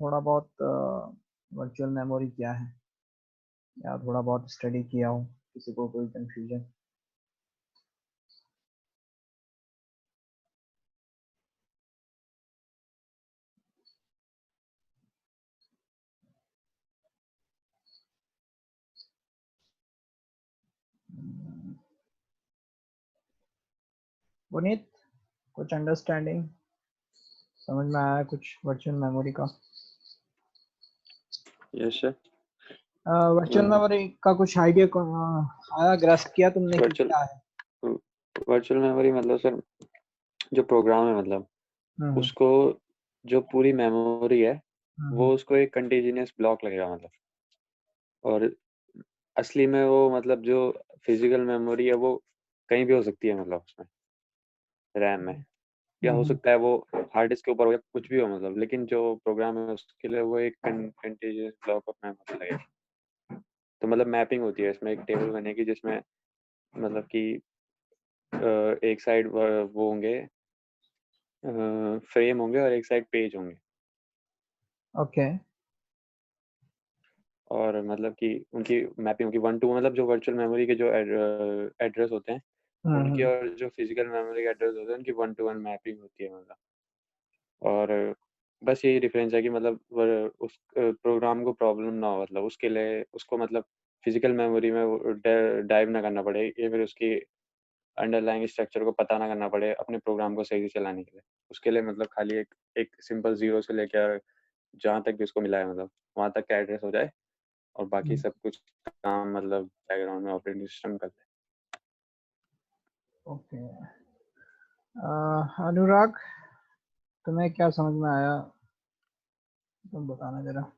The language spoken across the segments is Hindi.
थोड़ा बहुत वर्चुअल मेमोरी क्या है या थोड़ा बहुत स्टडी किया हो, किसी को कोई कंफ्यूजन? पुनीत, कुछ अंडरस्टैंडिंग समझ में आया कुछ वर्चुअल मेमोरी का? Yes sir. वर्चुअल मेमोरी का कुछ आइडिया आया, ग्रास्प किया तुमने कि क्या है? वर्चुअल मेमोरी मतलब सर जो प्रोग्राम है मतलब उसको जो पूरी मेमोरी है वो उसको एक कंटीन्यूअस ब्लॉक लगेगा मतलब, और असली में वो मतलब जो फिजिकल मेमोरी है वो कहीं भी हो सकती है मतलब उसमें रैम में, या हो सकता है वो हार्ड डिस्क के ऊपर हो या कुछ भी हो मतलब, लेकिन जो प्रोग्राम है उसके लिए वो एक कंटीन्यूअस ब्लॉक ऑफ मेमोरी लगेगा। तो मतलब मैपिंग होती है इसमें, एक टेबल बनेगी जिसमें मतलब कि एक साइड वो होंगे फ्रेम होंगे और एक साइड पेज होंगे। ओके। और मतलब कि उनकी मैपिंग होगी 1 to 1, मतलब जो वर्चुअल मेमोरी के जो एड्रेस होते हैं उनकी और जो फिजिकल मेमोरी के एड्रेस होते हैं उनकी 1 to 1 मैपिंग होती है मतलब। और बस यही डिफरेंस है कि मतलब उस प्रोग्राम को प्रॉब्लम ना हो, मतलब उसके लिए उसको मतलब फिजिकल मेमोरी में डाइव ना करना पड़े या फिर उसकी अंडरलाइंग स्ट्रक्चर को पता ना करना पड़े अपने प्रोग्राम को सही से चलाने के लिए। उसके लिए मतलब खाली एक सिंपल जीरो से लेकर जहाँ तक भी उसको मिला है मतलब वहाँ तक का एड्रेस हो जाए, और बाकी सब कुछ काम मतलब बैकग्राउंड में ऑपरेटिंग सिस्टम कर ले। ओके। अनुराग, तुम्हें क्या समझ में आया, तुम बताना जरा।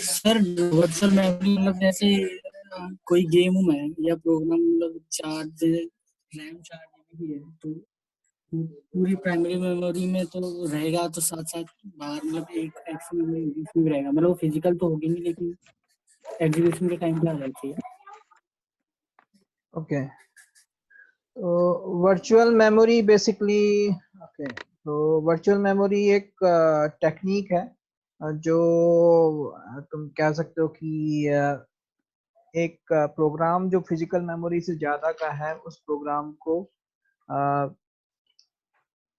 सर वर्चुअल मेमोरी मतलब जैसे कोई गेम है या प्रोग्राम मतलब 4 रैम 4 GB है तो पूरी प्राइमरी मेमोरी में तो रहेगा, तो साथ साथ बाहर मतलब एक एक्स्ट्रा मेमोरी भी रहेगा, मतलब फिजिकल तो होगी नहीं लेकिन एग्जीक्यूशन के टाइम पे आ जाती है। ओके, तो वर्चुअल मेमोरी बेसिकली, ओके, तो वर्चुअल मेमोरी एक टेक्निक है जो तुम कह सकते हो कि एक प्रोग्राम जो फिजिकल मेमोरी से ज़्यादा का है उस प्रोग्राम को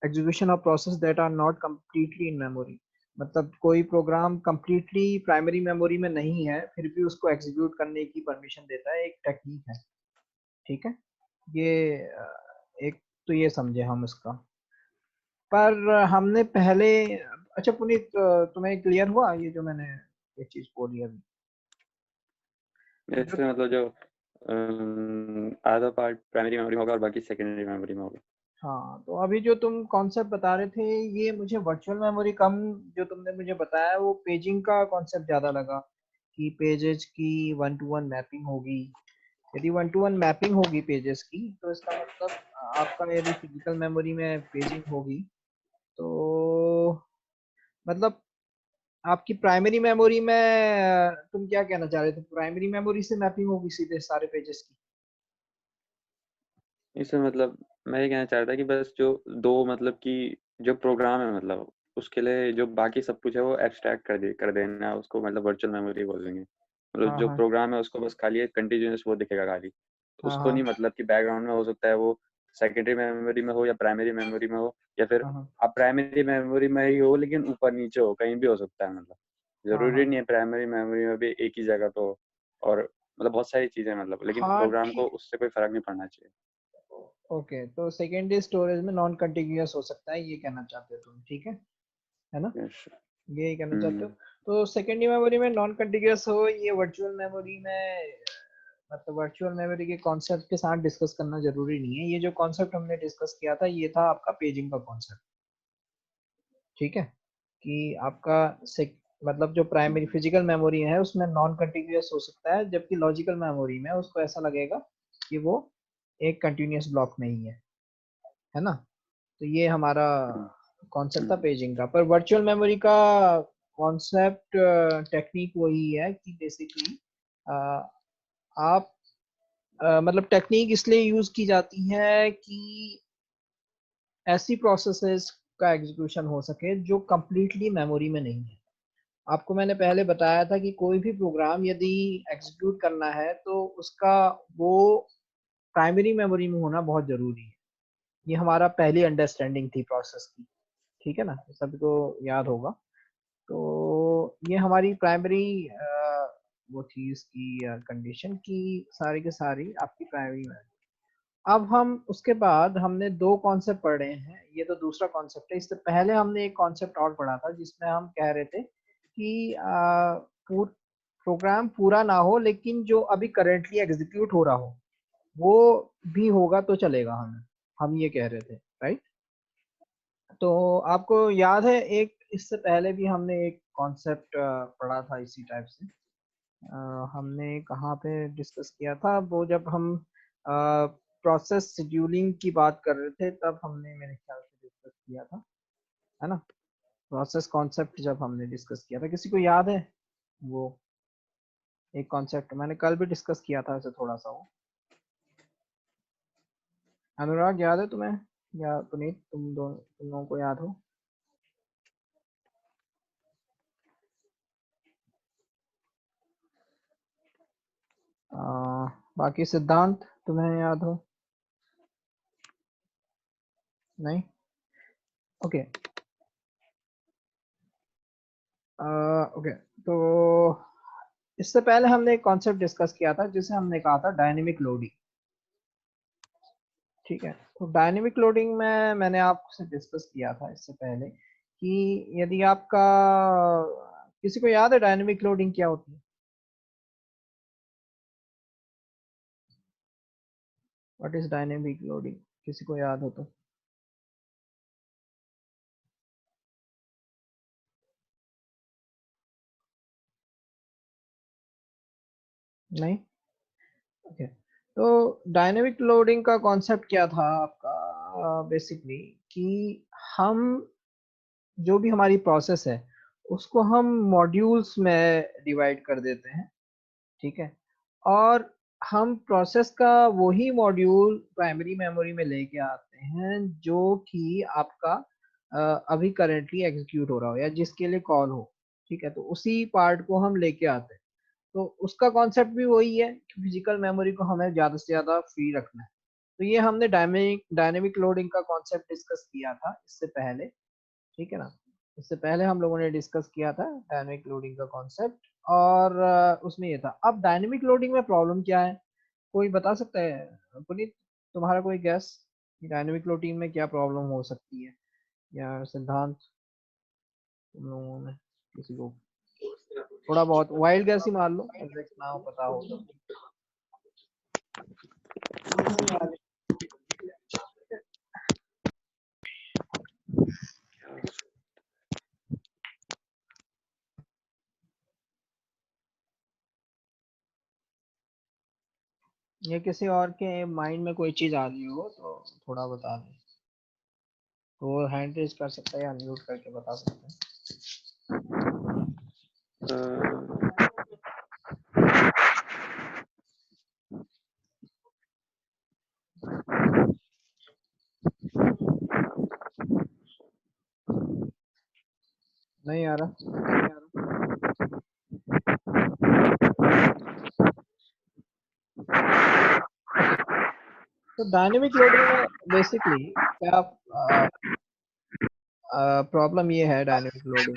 execution of process that are not completely in memory, मतलब कोई प्रोग्राम कंप्लीटली प्राइमरी मेमोरी में नहीं है फिर भी उसको एग्जीक्यूट करने की परमिशन देता है, एक टेक्निक है। ठीक है, ये एक तो ये समझे हम इसका। पर हमने पहले, अच्छा पुनीत, तुम्हें क्लियर हुआ ये जो मैंने एक चीज बोली अभी? जैसे मतलब जो आधा पार्ट प्राइमरी मेमोरी में होगा और बाकी सेकेंडरी मेमोरी में होगा। हाँ, तो अभी जो तुम कॉन्सेप्ट बता रहे थे ये मुझे वर्चुअल मेमोरी कम, जो तुमने मुझे बताया वो पेजिंग का कॉन्सेप्ट ज्यादा लगा कि पेजेस की 1 to 1 मैपिंग होगी। यदि 1 to 1 मैपिंग होगी पेजेस की तो इसका मतलब आपका यदि फिजिकल मेमोरी में पेजिंग होगी तो मतलब आपकी प्राइमरी मेमोरी में तुम क्या कहना चाह रहे थे, प्राइमरी मेमोरी से मैपिंग होगी सीधे सारे पेजेस की? इसमें मतलब मैं ये कहना चाह रहा था कि बस जो दो मतलब कि जो प्रोग्राम है मतलब उसके लिए जो बाकी सब कुछ है वो एब्स्ट्रैक्ट कर देना, उसको मतलब वर्चुअल मेमोरी बोल देंगे। मतलब हाँ जो हाँ प्रोग्राम है उसको बस खाली एक कंटिन्यूअस वो दिखेगा खाली, हाँ उसको नहीं हाँ मतलब कि बैकग्राउंड में हो सकता है वो सेकेंडरी मेमोरी में हो या प्राइमरी मेमोरी में हो, या फिर हाँ आप प्राइमरी मेमोरी में ही हो लेकिन ऊपर नीचे हो, कहीं भी हो सकता है मतलब। हाँ जरूरी हाँ नहीं है प्राइमरी मेमोरी में भी एक ही जगह पे हो, और मतलब बहुत सारी चीजें मतलब, लेकिन हाँ प्रोग्राम को ठीक। उससे कोई फर्क नहीं पड़ना चाहिए। ओके, तो सेकेंडरी स्टोरेज में नॉन कंटिन्यूअस हो सकता है, ये कहना चाहते हो तुम, ठीक है ना? Yes. यही कहना चाहते हो? तो सेकेंडरी मेमोरी में नॉन कंटिन्यूअस हो, ये वर्चुअल मेमोरी में मतलब वर्चुअल मेमोरी के कॉन्सेप्ट के साथ डिस्कस करना जरूरी नहीं है। ये जो कॉन्सेप्ट हमने डिस्कस किया था ये था आपका पेजिंग का कॉन्सेप्ट। ठीक है, कि आपका मतलब जो प्राइमरी फिजिकल मेमोरी है उसमें नॉन कंटिन्यूअस हो सकता है, जबकि लॉजिकल मेमोरी में उसको ऐसा लगेगा कि वो एक कंटिन्यूअस ब्लॉक में ही है ना? तो ये हमारा कॉन्सेप्ट था पेजिंग का। पर वर्चुअल मेमोरी का कॉन्सेप्ट टेक्निक वही है कि बेसिकली आप मतलब टेक्निक इसलिए यूज की जाती है कि ऐसी प्रोसेसेस का एग्जीक्यूशन हो सके जो कंप्लीटली मेमोरी में नहीं है। आपको मैंने पहले बताया था कि कोई भी प्रोग्राम यदि एग्जीक्यूट करना है तो उसका वो प्राइमरी मेमोरी में होना बहुत जरूरी है। ये हमारा पहली अंडरस्टैंडिंग थी प्रोसेस की, ठीक है ना, सभी को याद होगा। तो ये हमारी प्राइमरी वो थी इसकी कंडीशन की सारी के सारी आपकी प्राइमरी मेमोरी। अब हम उसके बाद हमने दो कॉन्सेप्ट पढ़े हैं, ये तो दूसरा कॉन्सेप्ट है। इससे पहले हमने एक कॉन्सेप्ट और पढ़ा था जिसमें हम कह रहे थे कि प्रोग्राम पूरा ना हो लेकिन जो अभी करेंटली एग्जीक्यूट हो रहा हो वो भी होगा तो चलेगा, हम ये कह रहे थे, राइट। तो आपको याद है एक इससे पहले भी हमने एक कॉन्सेप्ट पढ़ा था इसी टाइप से। हमने कहाँ पे डिस्कस किया था, वो जब हम प्रोसेस शेड्यूलिंग की बात कर रहे थे तब हमने मेरे ख्याल से डिस्कस किया था, है ना। प्रोसेस कॉन्सेप्ट जब हमने डिस्कस किया था, किसी को याद है वो एक कॉन्सेप्ट मैंने कल भी डिस्कस किया था ऐसे थोड़ा सा वो। अनुराग याद है तुम्हें या पुनीत, तुम लोगों को याद हो? बाकी सिद्धांत तुम्हें याद हो? नहीं, ओके। ओके, तो इससे पहले हमने एक कॉन्सेप्ट डिस्कस किया था जिसे हमने कहा था डायनेमिक लोडिंग, ठीक है। तो डायनेमिक लोडिंग में मैंने आपसे डिस्कस किया था इससे पहले कि यदि आपका, किसी को याद है डायनेमिक लोडिंग क्या होती है? व्हाट इज डायनेमिक लोडिंग, किसी को याद हो तो? नहीं, ओके। तो डायनेमिक लोडिंग का कॉन्सेप्ट क्या था आपका बेसिकली कि हम जो भी हमारी प्रोसेस है उसको हम मॉड्यूल्स में डिवाइड कर देते हैं, ठीक है। और हम प्रोसेस का वही मॉड्यूल प्राइमरी मेमोरी में लेके आते हैं जो कि आपका अभी करेंटली एग्जीक्यूट हो रहा हो या जिसके लिए कॉल हो, ठीक है। तो उसी पार्ट को हम लेके आते हैं। तो उसका कॉन्सेप्ट भी वही है कि फिजिकल मेमोरी को हमें ज़्यादा से ज़्यादा फ्री रखना है। तो ये हमने डायनेमिक लोडिंग का कॉन्सेप्ट डिस्कस किया था इससे पहले, ठीक है ना। इससे पहले हम लोगों ने डिस्कस किया था डायनेमिक लोडिंग का कॉन्सेप्ट और उसमें ये था। अब डायनेमिक लोडिंग में प्रॉब्लम क्या है, कोई बता सकता है? पुनीत, तुम्हारा कोई गैस कि डायनेमिक लोडिंग में क्या प्रॉब्लम हो सकती है, या सिद्धांत तुम लोगों में किसी को थोड़ा बहुत वाइल्ड गैस ही मार लो, एग्जैक्ट ना हो पता हो तो। ये किसी और के माइंड में कोई चीज आ रही हो तो थोड़ा बता दें, तो वो हैंड रेज कर सकता है या अनम्यूट करके बता सकते हैं। नहीं आ रहा। तो डायनेमिक लोडिंग में बेसिकली क्या प्रॉब्लम ये है डायनेमिक लोडिंग।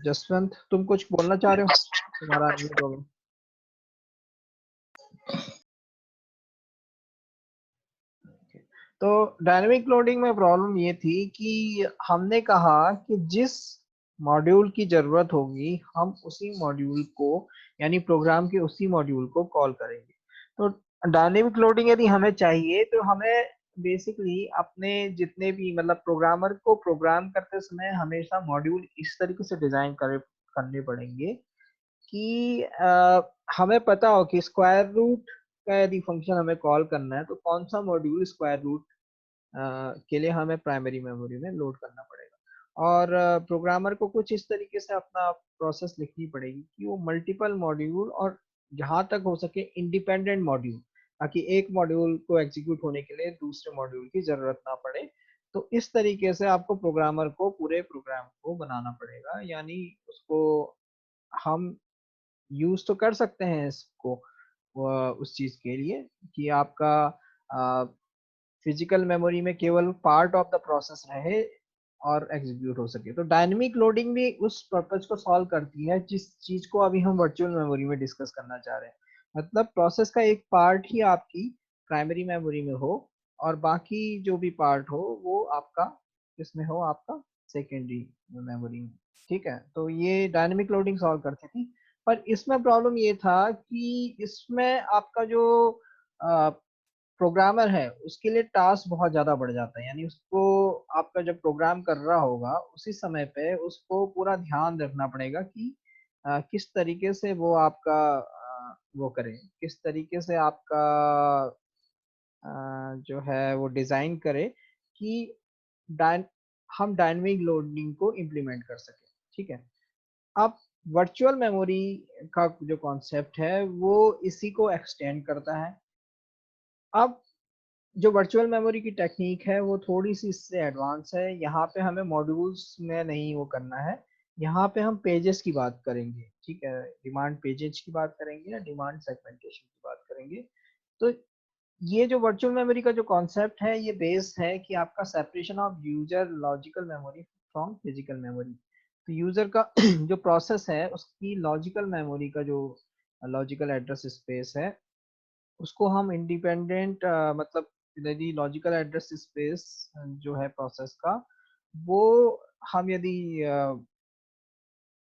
जसवंत, तुम कुछ बोलना चाह रहे हो? तुम्हारा अनम्यूट हो गया। तो डायनेमिक लोडिंग में प्रॉब्लम ये थी कि हमने कहा कि जिस मॉड्यूल की जरूरत होगी हम उसी मॉड्यूल को, यानी प्रोग्राम के उसी मॉड्यूल को कॉल करेंगे। तो डायनेमिक लोडिंग यदि हमें चाहिए तो हमें बेसिकली अपने जितने भी मतलब प्रोग्रामर को प्रोग्राम करते समय हमेशा मॉड्यूल इस तरीके से डिजाइन करने पड़ेंगे कि हमें पता हो कि स्क्वायर रूट का यदि फंक्शन हमें कॉल करना है तो कौन सा मॉड्यूल स्क्वायर रूट के लिए हमें प्राइमरी मेमोरी में लोड करना पड़ेगा। और प्रोग्रामर को कुछ इस तरीके से अपना प्रोसेस लिखनी पड़ेगी कि वो मल्टीपल मॉड्यूल और जहां तक हो सके इंडिपेंडेंट मॉड्यूल, ताकि एक मॉड्यूल को एग्जीक्यूट होने के लिए दूसरे मॉड्यूल की जरूरत ना पड़े। तो इस तरीके से आपको प्रोग्रामर को पूरे प्रोग्राम को बनाना पड़ेगा, यानी उसको हम यूज तो कर सकते हैं इसको उस चीज के लिए कि आपका फिजिकल मेमोरी में केवल पार्ट ऑफ द प्रोसेस रहे और एग्जीक्यूट हो सके। तो डायनेमिक लोडिंग भी उस पर्पज को सॉल्व करती है जिस चीज को अभी हम वर्चुअल मेमोरी में डिस्कस करना चाह रहे हैं। मतलब प्रोसेस का एक पार्ट ही आपकी प्राइमरी मेमोरी में हो और बाकी जो भी पार्ट हो वो आपका किसमें हो, आपका सेकेंडरी मेमोरी में। ठीक है, तो ये डायनेमिक लोडिंग सॉल्व करती थी। पर इसमें प्रॉब्लम ये था कि इसमें आपका जो प्रोग्रामर है उसके लिए टास्क बहुत ज्यादा बढ़ जाता है, यानी उसको आपका जब प्रोग्राम कर रहा होगा उसी समय पे उसको पूरा ध्यान रखना पड़ेगा कि किस तरीके से वो आपका वो करे, किस तरीके से आपका जो है वो डिजाइन करे कि डाइन हम डायनेमिक लोडिंग को इम्प्लीमेंट कर सके। ठीक है, अब वर्चुअल मेमोरी का जो कॉन्सेप्ट है वो इसी को एक्सटेंड करता है। अब जो वर्चुअल मेमोरी की टेक्निक है वो थोड़ी सी इससे एडवांस है। यहाँ पे हमें मॉड्यूल्स में नहीं वो करना है, यहाँ पे हम पेजेस की बात करेंगे। ठीक है, डिमांड पेजेस की बात करेंगे या डिमांड सेगमेंटेशन की बात करेंगे। तो ये जो वर्चुअल मेमोरी का जो कॉन्सेप्ट है ये बेस्ड है कि आपका separation of user logical memory from physical memory. तो यूजर का जो प्रोसेस है उसकी लॉजिकल मेमोरी का जो लॉजिकल एड्रेस स्पेस है उसको हम इंडिपेंडेंट मतलब यदि लॉजिकल एड्रेस स्पेस जो है प्रोसेस का वो हम यदि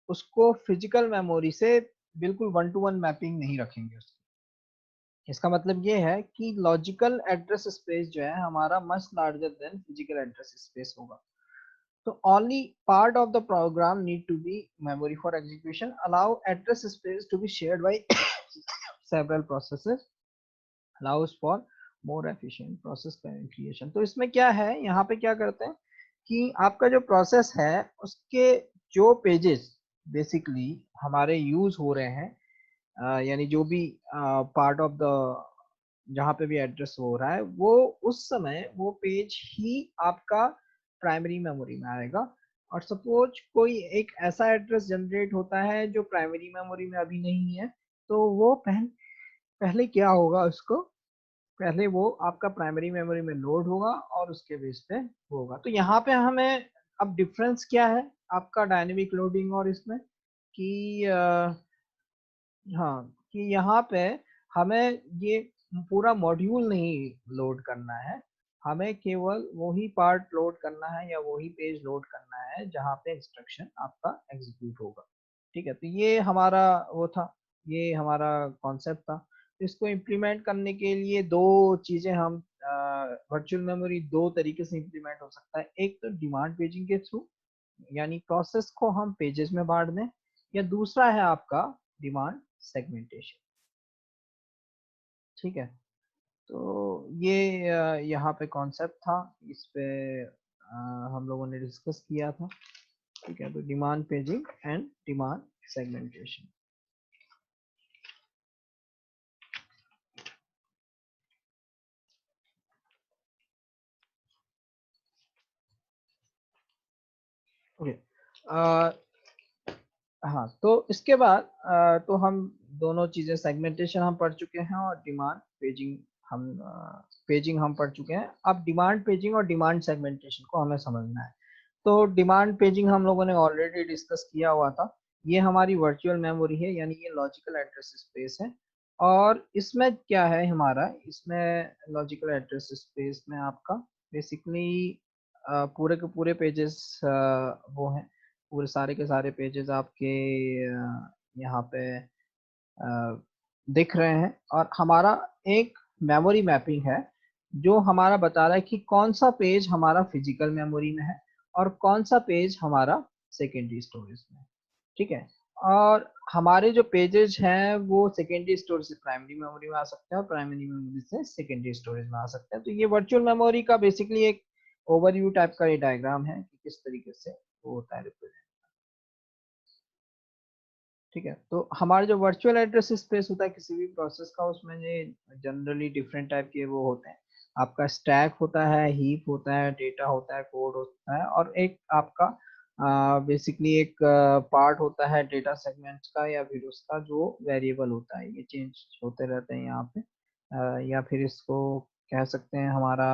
उसको फिजिकल मेमोरी से बिल्कुल वन टू वन मैपिंग नहीं रखेंगे उसकी। इसका मतलब ये है कि लॉजिकल एड्रेस स्पेस जो है हमारा much larger than physical address space होगा। So only part of the program need to be memory for execution. Allow address space to be shared by several processes. Allows for more efficient process creation. तो इसमें क्या है, यहाँ पे क्या करते हैं कि आपका जो प्रोसेस है उसके जो पेजेस बेसिकली हमारे यूज हो रहे हैं यानी जो भी पार्ट ऑफ द जहाँ पे भी एड्रेस हो रहा है वो उस समय वो पेज ही आपका प्राइमरी मेमोरी में आएगा। और सपोज कोई एक ऐसा एड्रेस जनरेट होता है जो प्राइमरी मेमोरी में अभी नहीं है, तो वो पहले क्या होगा, उसको पहले वो आपका प्राइमरी मेमोरी में लोड होगा और उसके बेस पे होगा। तो यहाँ पे हमें अब डिफरेंस क्या है आपका डायनेमिक लोडिंग और इसमें कि हाँ, कि यहाँ पे हमें ये पूरा मॉड्यूल नहीं लोड करना है, हमें केवल वही पार्ट लोड करना है या वही पेज लोड करना है जहाँ पे इंस्ट्रक्शन आपका एग्जीक्यूट होगा। ठीक है, तो ये हमारा वो था, ये हमारा कॉन्सेप्ट था। इसको इम्प्लीमेंट करने के लिए दो चीजें हम वर्चुअल मेमोरी दो तरीके से इम्प्लीमेंट हो सकता है। एक तो डिमांड पेजिंग के थ्रू, यानी प्रोसेस को हम पेजेस में बांट दें, या दूसरा है आपका डिमांड सेगमेंटेशन। ठीक है, तो ये यहाँ पे कॉन्सेप्ट था, इस पे हम लोगों ने डिस्कस किया था। ठीक है, तो demand paging and demand segmentation. Okay, हाँ, तो इसके बाद तो हम दोनों चीजें सेगमेंटेशन हम पढ़ चुके हैं और डिमांड पेजिंग हम पढ़ चुके हैं। अब डिमांड पेजिंग और डिमांड सेगमेंटेशन को हमें समझना है। तो डिमांड पेजिंग हम लोगों ने ऑलरेडी डिस्कस किया हुआ था। ये हमारी वर्चुअल मेमोरी है, यानी ये लॉजिकल एड्रेस स्पेस है। और इसमें क्या है हमारा, इसमें लॉजिकल एड्रेस स्पेस में आपका बेसिकली पूरे के पूरे पेजेस वो हैं, पूरे सारे के सारे पेजेस आपके यहाँ पे दिख रहे हैं। और हमारा एक मेमोरी मैपिंग है जो हमारा बता रहा है कि कौन सा पेज हमारा फिजिकल मेमोरी में है और कौन सा पेज हमारा सेकेंडरी स्टोरेज में है। ठीक है, और हमारे जो पेजेस हैं वो सेकेंडरी स्टोरेज से प्राइमरी मेमोरी में आ सकते हैं और प्राइमरी मेमोरी से सेकेंडरी स्टोरेज में आ सकते हैं। तो ये वर्चुअल मेमोरी का बेसिकली एक ओवरव्यू टाइप का ये डायग्राम है कि किस तरीके से वो होता है रिप्रेजेंट। ठीक है। तो हमारा जो वर्चुअल एड्रेस स्पेस होता है किसी भी प्रोसेस का, उसमें ये जनरली डिफरेंट टाइप के वो होते हैं। आपका स्टैक होता है, हीप होता है, डेटा होता है, कोड होता है, और एक आपका बेसिकली एक पार्ट होता है डेटा सेगमेंट्स का या फिर उसका जो वेरिएबल होता है। ये चेंज होते रहते हैं यहाँ पे, या फिर इसको कह सकते हैं हमारा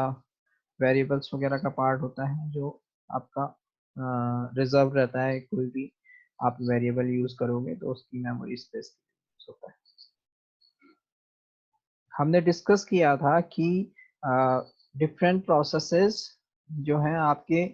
वेरिएबल्स वगैरह का पार्ट होता है जो आपका रिजर्व रहता है। कोई भी आप वेरिएबल यूज करोगे तो उसकी मेमोरी स्पेस होता है। हमने डिस्कस किया था कि डिफरेंट प्रोसेसेस जो हैं आपके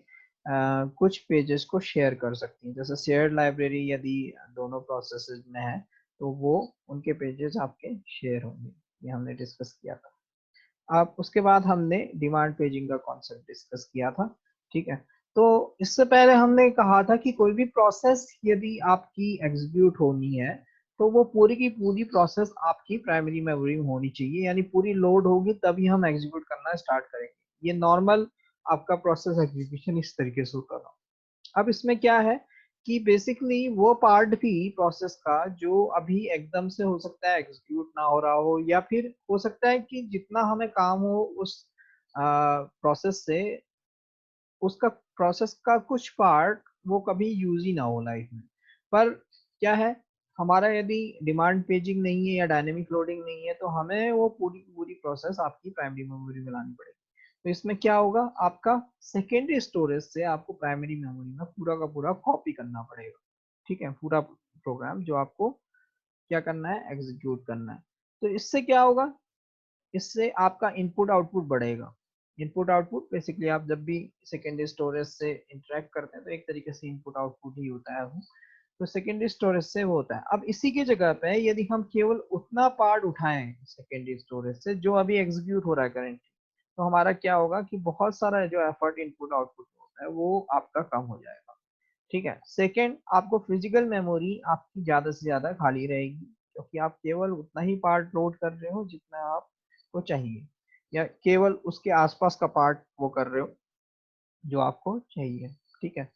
कुछ पेजेस को शेयर कर सकती हैं। जैसे शेयर्ड लाइब्रेरी यदि दोनों प्रोसेसेस में है तो वो उनके पेजेस आपके शेयर होंगे, ये हमने डिस्कस किया था। अब उसके बाद हमने डिमांड पेजिंग का कॉन्सेप्ट डिस्कस किया था। ठीक है, तो इससे पहले हमने कहा था कि कोई भी प्रोसेस यदि आपकी एग्जीक्यूट होनी है तो वो पूरी की पूरी प्रोसेस आपकी प्राइमरी मेमोरी में होनी चाहिए, यानी पूरी लोड होगी तभी हम एग्जीक्यूट करना स्टार्ट करेंगे। ये नॉर्मल आपका प्रोसेस एग्जीक्यूशन इस तरीके से होता था। अब इसमें क्या है कि बेसिकली वो पार्ट भी प्रोसेस का जो अभी एकदम से हो सकता है एग्जीक्यूट ना हो रहा हो, या फिर हो सकता है कि जितना हमें काम हो उस प्रोसेस से, उसका प्रोसेस का कुछ पार्ट वो कभी यूज ही ना हो लाइफ में। पर क्या है, हमारा यदि डिमांड पेजिंग नहीं है या डायनेमिक लोडिंग नहीं है तो हमें वो पूरी की पूरी प्रोसेस आपकी प्राइमरी मेमोरी में लानी पड़ेगी। तो इसमें क्या होगा, आपका सेकेंडरी स्टोरेज से आपको प्राइमरी मेमोरी में पूरा का पूरा कॉपी करना पड़ेगा। ठीक है, पूरा प्रोग्राम जो आपको क्या करना है, एग्जीक्यूट करना है। तो इससे क्या होगा, इससे आपका इनपुट आउटपुट बढ़ेगा। इनपुट आउटपुट बेसिकली आप जब भी सेकेंडरी स्टोरेज से इंटरेक्ट करते हैं तो एक तरीके से इनपुट आउटपुट ही होता है वो। तो सेकेंडरी स्टोरेज से वो होता है। अब इसी की जगह पे यदि हम केवल उतना पार्ट उठाएं सेकेंडरी स्टोरेज से जो अभी एग्जीक्यूट हो रहा है करेंटली, तो हमारा क्या होगा कि बहुत सारा जो एफर्ट इनपुट आउटपुट होता है वो आपका कम हो जाएगा। ठीक है। सेकेंड, आपको फिजिकल मेमोरी आपकी ज्यादा से ज्यादा खाली रहेगी, क्योंकि आप केवल उतना ही पार्ट लोड कर रहे हो जितना आपको चाहिए, या केवल उसके आसपास का पार्ट वो कर रहे हो जो आपको चाहिए। ठीक है।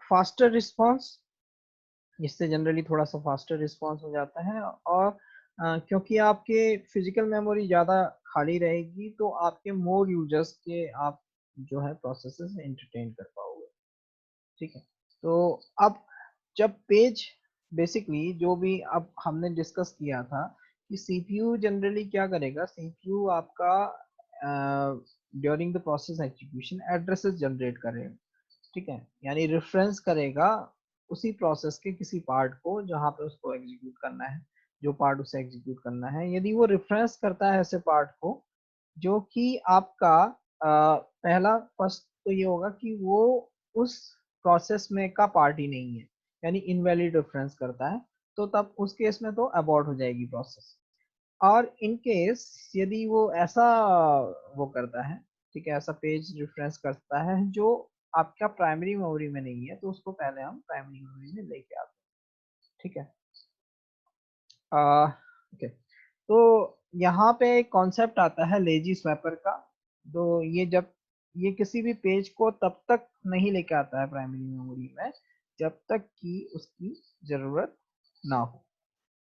फास्टर रिस्पॉन्स, इससे जनरली थोड़ा सा फास्टर रिस्पॉन्स हो जाता है, और क्योंकि आपके फिजिकल मेमोरी ज़्यादा खाली रहेगी तो आपके मोर यूजर्स के आप जो है प्रोसेसेस एंटरटेन कर पाओगे। ठीक है। तो अब जब पेज बेसिकली जो भी अब हमने डिस्कस किया था कि सीपीयू जनरली क्या करेगा, सीपीयू आपका during the process execution addresses generate करेगा। ठीक है, यानी रेफरेंस करेगा उसी प्रोसेस के किसी पार्ट को जहां पे उसको एग्जीक्यूट करना है, जो पार्ट उसे एग्जीक्यूट करना है। यदि वो रेफरेंस करता है ऐसे पार्ट को जो कि आपका पहला फर्स्ट तो ये होगा कि वो उस प्रोसेस में का पार्ट ही नहीं है, यानी इनवैलिड रेफरेंस करता है, तो तब उस केस में तो अबॉर्ट हो जाएगी प्रोसेस। और इन केस यदि वो ऐसा वो करता है, ठीक है, ऐसा पेज रेफरेंस करता है जो आपका प्राइमरी मेमोरी में नहीं है, तो उसको पहले हम प्राइमरी मेमोरी में लेके आते हैं। ठीक है। ओके, तो यहाँ पे एक कॉन्सेप्ट आता है लेजी स्वैपर का। तो ये जब ये किसी भी पेज को तब तक नहीं लेके आता है प्राइमरी मेमोरी में जब तक कि उसकी जरूरत ना हो।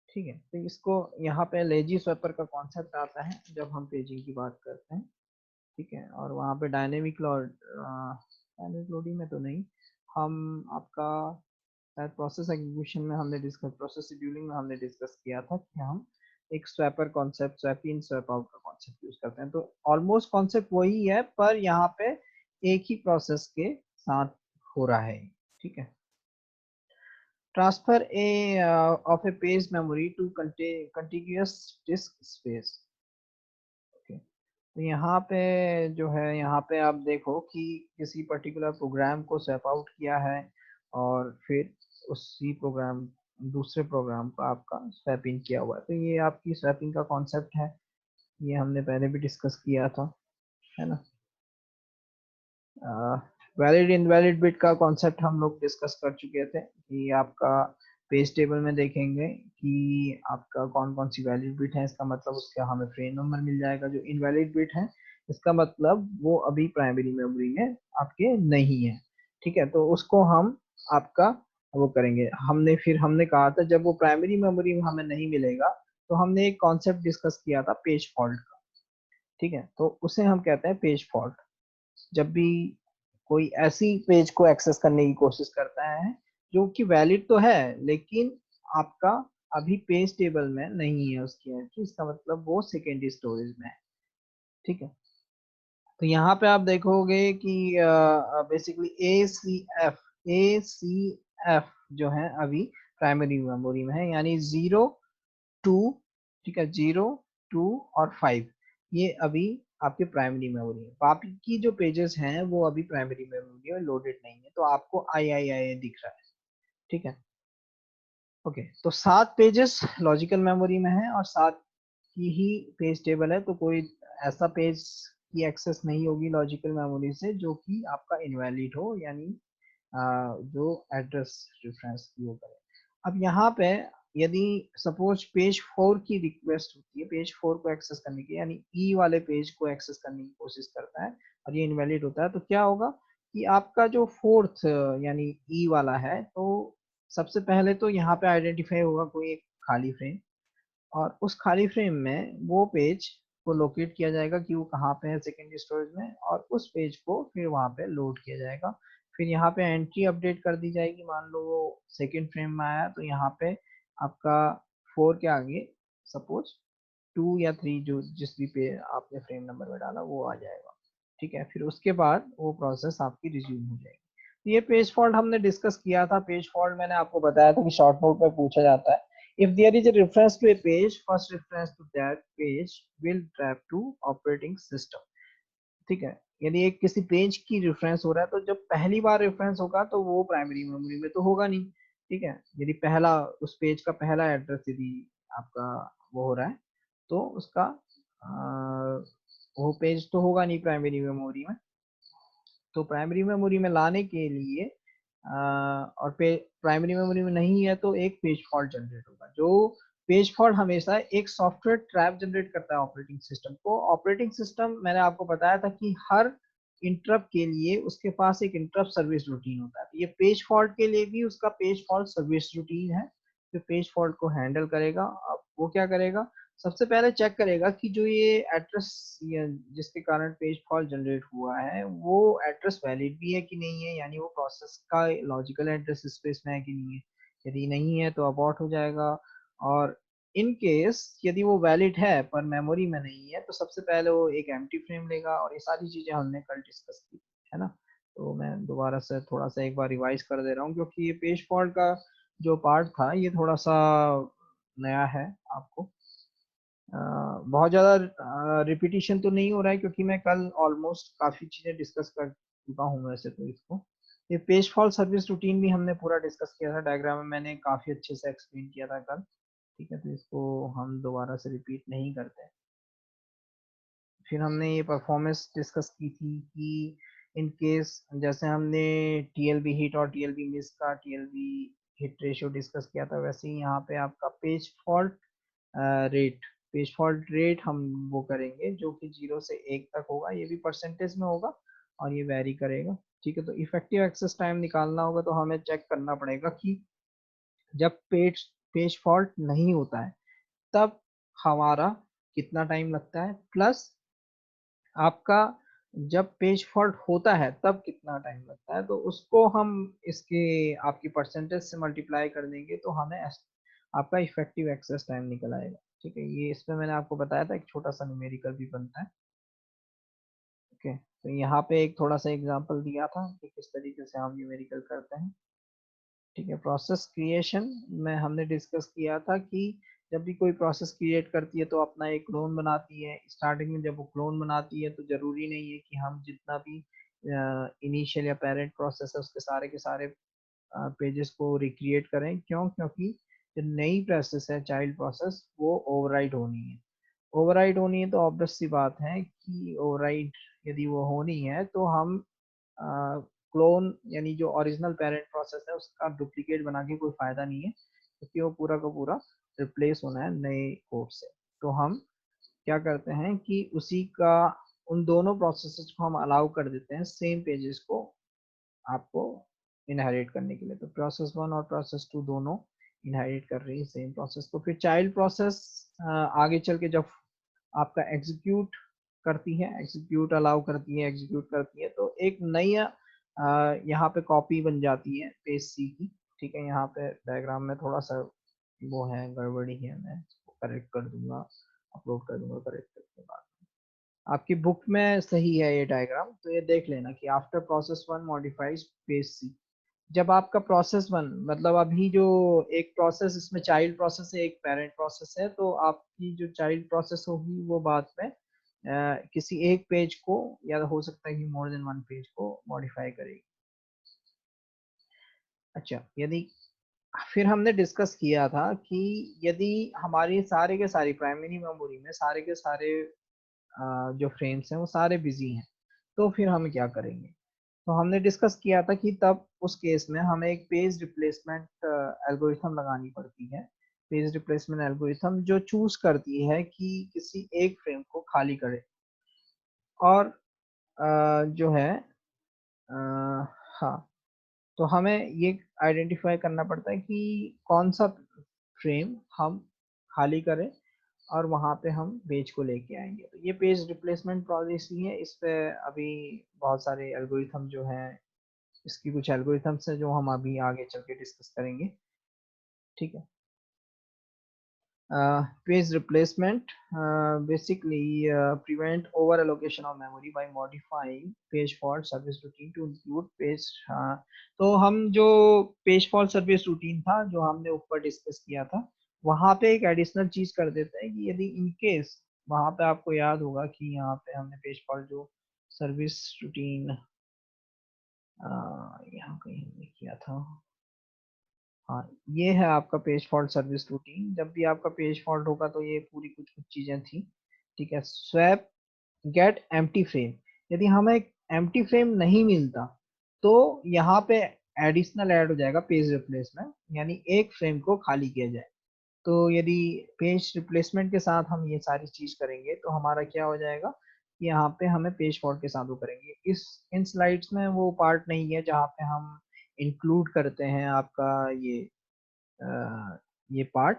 ठीक है, तो इसको यहाँ पे लेजी स्वैपर का कॉन्सेप्ट आता है जब हम पेजिंग की बात करते हैं। ठीक है, और वहाँ पे डायनेमिक लोडिंग में तो नहीं, हम आपका शायद प्रोसेस एग्जीक्यूशन में हमने डिस्कस, प्रोसेस शेड्यूलिंग में हमने डिस्कस किया था कि हम एक swapper concept, swap in swap out का कॉन्सेप्ट यूज करते हैं। तो ऑलमोस्ट कॉन्सेप्ट वही है, पर यहाँ पे एक ही प्रोसेस के साथ हो रहा है। ठीक है। Transfer of a page memory to contiguous disk space. Okay. तो यहाँ पे जो है, यहाँ पे आप देखो कि किसी पर्टिकुलर प्रोग्राम को स्वैप आउट किया है और फिर उसी प्रोग्राम दूसरे प्रोग्राम का आपका स्वैप इन किया हुआ है। तो ये आपकी स्वैपिंग का कॉन्सेप्ट है, ये हमने पहले भी डिस्कस किया था, है ना। वैलिड इनवैलिड बिट का कॉन्सेप्ट हम लोग डिस्कस कर चुके थे कि आपका पेज टेबल में देखेंगे कि आपका कौन कौन सी वैलिड बिट है, इसका मतलब उसका हमें फ्रेम नंबर मिल जाएगा। जो इनवैलिड बिट है इसका मतलब वो अभी प्राइमरी मेमोरी में आपके नहीं है। ठीक है, तो उसको हम आपका वो करेंगे। हमने कहा था जब वो प्राइमरी मेमोरी में हमें नहीं मिलेगा तो हमने एक कॉन्सेप्ट डिस्कस किया था पेज फॉल्ट का, ठीक है। तो उसे हम कहते हैं पेज फॉल्ट। जब भी कोई ऐसी पेज को एक्सेस करने की कोशिश करता है जो कि वैलिड तो है लेकिन आपका अभी पेज टेबल में नहीं है उसकी एंट्री, इसका मतलब वो सेकेंडरी स्टोरेज में है, ठीक है। तो यहाँ पे आप देखोगे कि बेसिकली ए सी एफ जो है अभी प्राइमरी मेमोरी में है, यानी 0 2, ठीक है, 0 2 और 5 ये अभी आपके प्राइमरी मेमोरी है। बाकी की जो पेजेस हैं वो अभी प्राइमरी मेमोरी में लोडेड नहीं है, तो आपको आई दिख रहा है, ठीक है। ओके, तो 7 पेजेस लॉजिकल मेमोरी में है और 7 की ही पेज टेबल है, तो कोई ऐसा पेज की एक्सेस नहीं होगी लॉजिकल मेमोरी से जो कि आपका इनवैलिड हो, यानी जो एड्रेस रेफरेंस की वो करे। अब यहाँ पे यदि सपोज पेज 4 की रिक्वेस्ट होती है पेज 4 को एक्सेस करने की, यानी ई वाले पेज को एक्सेस करने की कोशिश करता है और ये इनवैलिड होता है, तो क्या होगा कि आपका जो फोर्थ यानी ई वाला है, तो सबसे पहले तो यहाँ पे आइडेंटिफाई होगा कोई एक खाली फ्रेम, और उस खाली फ्रेम में वो पेज को लोकेट किया जाएगा कि वो कहाँ पे है सेकेंडरी स्टोरेज में, और उस पेज को फिर वहाँ पे लोड किया जाएगा। फिर यहाँ पे एंट्री अपडेट कर दी जाएगी, मान लो वो सेकेंड फ्रेम में आया तो यहाँ पे आपका 4 के आगे सपोज 2 या 3 जो जिस भी पे आपने फ्रेम नंबर में डाला वो आ जाएगा, ठीक है। फिर उसके बाद वो प्रोसेस आपकी रिज्यूम हो जाएगी। तो ये पेज फॉल्ट हमने डिस्कस किया था। पेज फॉल्ट मैंने आपको बताया था कि शॉर्ट नोट में पूछा जाता है। If there is a reference to a page, first reference to that page will trap to operating system, ठीक है। यदि एक किसी पेज की रेफरेंस हो रहा है तो जब पहली बार रेफरेंस होगा तो वो प्राइमरी मेमोरी में तो होगा नहीं, ठीक है। यदि पहला उस पेज का पहला एड्रेस यदि आपका वो हो रहा है तो उसका वो पेज तो होगा नहीं प्राइमरी मेमोरी में। तो प्राइमरी मेमोरी में लाने के लिए और प्राइमरी मेमोरी में नहीं है तो एक पेज फॉल्ट जनरेट होगा। जो पेज फॉल्ट हमेशा एक सॉफ्टवेयर ट्रैप जनरेट करता है ऑपरेटिंग सिस्टम को। ऑपरेटिंग सिस्टम मैंने आपको बताया था कि हर इंटरप्ट के लिए उसके पास एक इंटरप्ट सर्विस रूटीन होता है, तो ये पेज फॉल्ट के लिए भी उसका पेज फॉल्ट सर्विस रूटीन है जो पेज फॉल्ट को हैंडल करेगा। अब वो क्या करेगा, सबसे पहले चेक करेगा कि जो ये एड्रेस जिसके कारण पेज फॉल्ट जनरेट हुआ है वो एड्रेस वैलिड भी है कि नहीं है, यानी वो प्रोसेस का लॉजिकल एड्रेस स्पेस में है कि नहीं है। यदि नहीं है तो अबॉर्ट हो जाएगा, और इन केस यदि वो वैलिड है पर मेमोरी में नहीं है तो सबसे पहले वो एक एम्प्टी फ्रेम लेगा। और ये सारी चीजें हमने कल डिस्कस की है ना, तो मैं दोबारा से थोड़ा सा एक बार रिवाइज कर दे रहा हूँ क्योंकि ये पेज फॉल्ट का जो पार्ट था ये थोड़ा सा नया है आपको। बहुत ज़्यादा रिपीटिशन तो नहीं हो रहा है क्योंकि मैं कल ऑलमोस्ट काफ़ी चीज़ें डिस्कस कर चुका हूँ वैसे तो इसको। ये पेज फॉल्ट सर्विस रूटीन भी हमने पूरा डिस्कस किया था, डायग्राम में मैंने काफ़ी अच्छे से एक्सप्लेन किया था कल, ठीक है। तो इसको हम दोबारा से रिपीट नहीं करते। फिर हमने ये परफॉर्मेंस डिस्कस की थी कि इन केस जैसे हमने टीएलबी हिट और टीएलबी मिस का टीएलबी हिट रेशियो डिस्कस किया था, वैसे ही यहाँ पे आपका रेट पेज फॉल्ट रेट हम वो करेंगे जो कि 0 से 1 तक होगा, ये भी परसेंटेज में होगा और ये वेरी करेगा, ठीक है। तो इफेक्टिव एक्सेस टाइम निकालना होगा तो हमें चेक करना पड़ेगा कि जब पेज फॉल्ट नहीं होता है तब हमारा कितना टाइम लगता है, प्लस आपका जब पेज फॉल्ट होता है तब कितना टाइम लगता है, तो उसको हम इसके आपकी परसेंटेज से मल्टीप्लाई कर देंगे तो हमें आपका इफेक्टिव एक्सेस टाइम निकल आएगा, ठीक है। ये इसमें मैंने आपको बताया था एक छोटा सा न्यूमेरिकल भी बनता है, ओके। तो यहाँ पे एक थोड़ा सा एग्जांपल दिया था कि किस तरीके से हम न्यूमेरिकल करते हैं, ठीक है। प्रोसेस क्रिएशन में हमने डिस्कस किया था कि जब भी कोई प्रोसेस क्रिएट करती है तो अपना एक क्लोन बनाती है। स्टार्टिंग में जब वो क्लोन बनाती है तो जरूरी नहीं है कि हम जितना भी इनिशियल या पेरेंट प्रोसेस है उसके सारे के सारे पेजेस को रिक्रिएट करें। क्यों? क्योंकि जो नई प्रोसेस है चाइल्ड प्रोसेस वो ओवरराइड होनी है। ओवरराइड होनी है तो ऑब्वियस सी बात है कि ओवरराइड यदि वो होनी है तो हम क्लोन यानी जो ओरिजिनल पेरेंट प्रोसेस है उसका डुप्लीकेट बना के कोई फायदा नहीं है क्योंकि वो पूरा का पूरा रिप्लेस होना है नए कोड से। तो हम क्या करते हैं कि उसी का उन दोनों प्रोसेसेस को हम अलाउ कर देते हैं सेम पेजेस को आपको इनहेरिट करने के लिए। तो प्रोसेस 1 और प्रोसेस 2 दोनों इनहेरिट कर रही है सेम प्रोसेस को। फिर चाइल्ड प्रोसेस आगे चल के जब आपका एग्जीक्यूट करती है, एग्जीक्यूट अलाउ करती है, एग्जीक्यूट करती है, तो एक नई यहाँ पे कॉपी बन जाती है पेज सी की। ठीक है, यहाँ पे डायग्राम में थोड़ा सा वो है, गड़बड़ी है, मैं इसको करेक्ट कर दूंगा, अपलोड कर दूंगा करेक्ट करके बाद। आपकी बुक में सही है ये डायग्राम, तो ये देख लेना कि आफ्टर प्रोसेस 1 मॉडिफाइज पेज सी। जब आपका प्रोसेस 1 मतलब अभी जो एक प्रोसेस, इसमें चाइल्ड प्रोसेस है, एक पेरेंट प्रोसेस है, तो आपकी जो चाइल्ड प्रोसेस होगी वो बाद में किसी एक पेज को, या हो सकता है कि मोर देन वन पेज को मॉडिफाई करेगी। अच्छा, यदि फिर हमने डिस्कस किया था कि यदि हमारी सारे के सारी प्राइमरी मेमोरी में सारे के सारे जो फ्रेम्स हैं वो सारे बिजी हैं, तो फिर हम क्या करेंगे। तो हमने डिस्कस किया था कि तब उस केस में हमें एक पेज रिप्लेसमेंट एल्गोरिथम लगानी पड़ती है। पेज रिप्लेसमेंट एल्गोरिथम जो चूज करती है कि किसी एक फ्रेम को खाली करे, और जो है हाँ, तो हमें ये आइडेंटिफाई करना पड़ता है कि कौन सा फ्रेम हम खाली करें और वहां पे हम पेज को लेके आएंगे। तो ये पेज रिप्लेसमेंट पॉलिसी है। इस पे अभी बहुत सारे एल्गोरिथम जो हैं, इसकी कुछ एल्गोरिथम्स हैं जो हम अभी आगे चल के डिस्कस करेंगे। ठीक है, page replacement basically prevent over allocation of memory by modifying page fault service routine to include page तो हम जो पेज फॉल्ट सर्विस रूटीन था जो हमने ऊपर डिस्कस किया था, वहां पे एक एडिशनल चीज कर देते हैं कि यदि इन केस, वहां पे आपको याद होगा कि यहाँ पे हमने पेज फॉल्ट जो सर्विस रूटीन यहाँ कहीं हमने किया था, हाँ ये है आपका पेज फॉल्ट सर्विस रूटीन। जब भी आपका पेज फॉल्ट होगा तो ये पूरी कुछ कुछ चीजें थी। ठीक है, स्वैप गेट एम्प्टी फ्रेम, यदि हमें एक एम्प्टी फ्रेम नहीं मिलता तो यहाँ पे एडिशनल ऐड हो जाएगा पेज रिप्लेसमेंट, यानी एक फ्रेम को खाली किया जाए। तो यदि पेज रिप्लेसमेंट के साथ हम ये सारी चीज करेंगे तो हमारा क्या हो जाएगा, यहाँ पे हमें पेज फॉल्ट के साथ वो करेंगे। इन स्लाइड्स में वो पार्ट नहीं है जहाँ पे हम इंक्लूड करते हैं आपका ये पार्ट,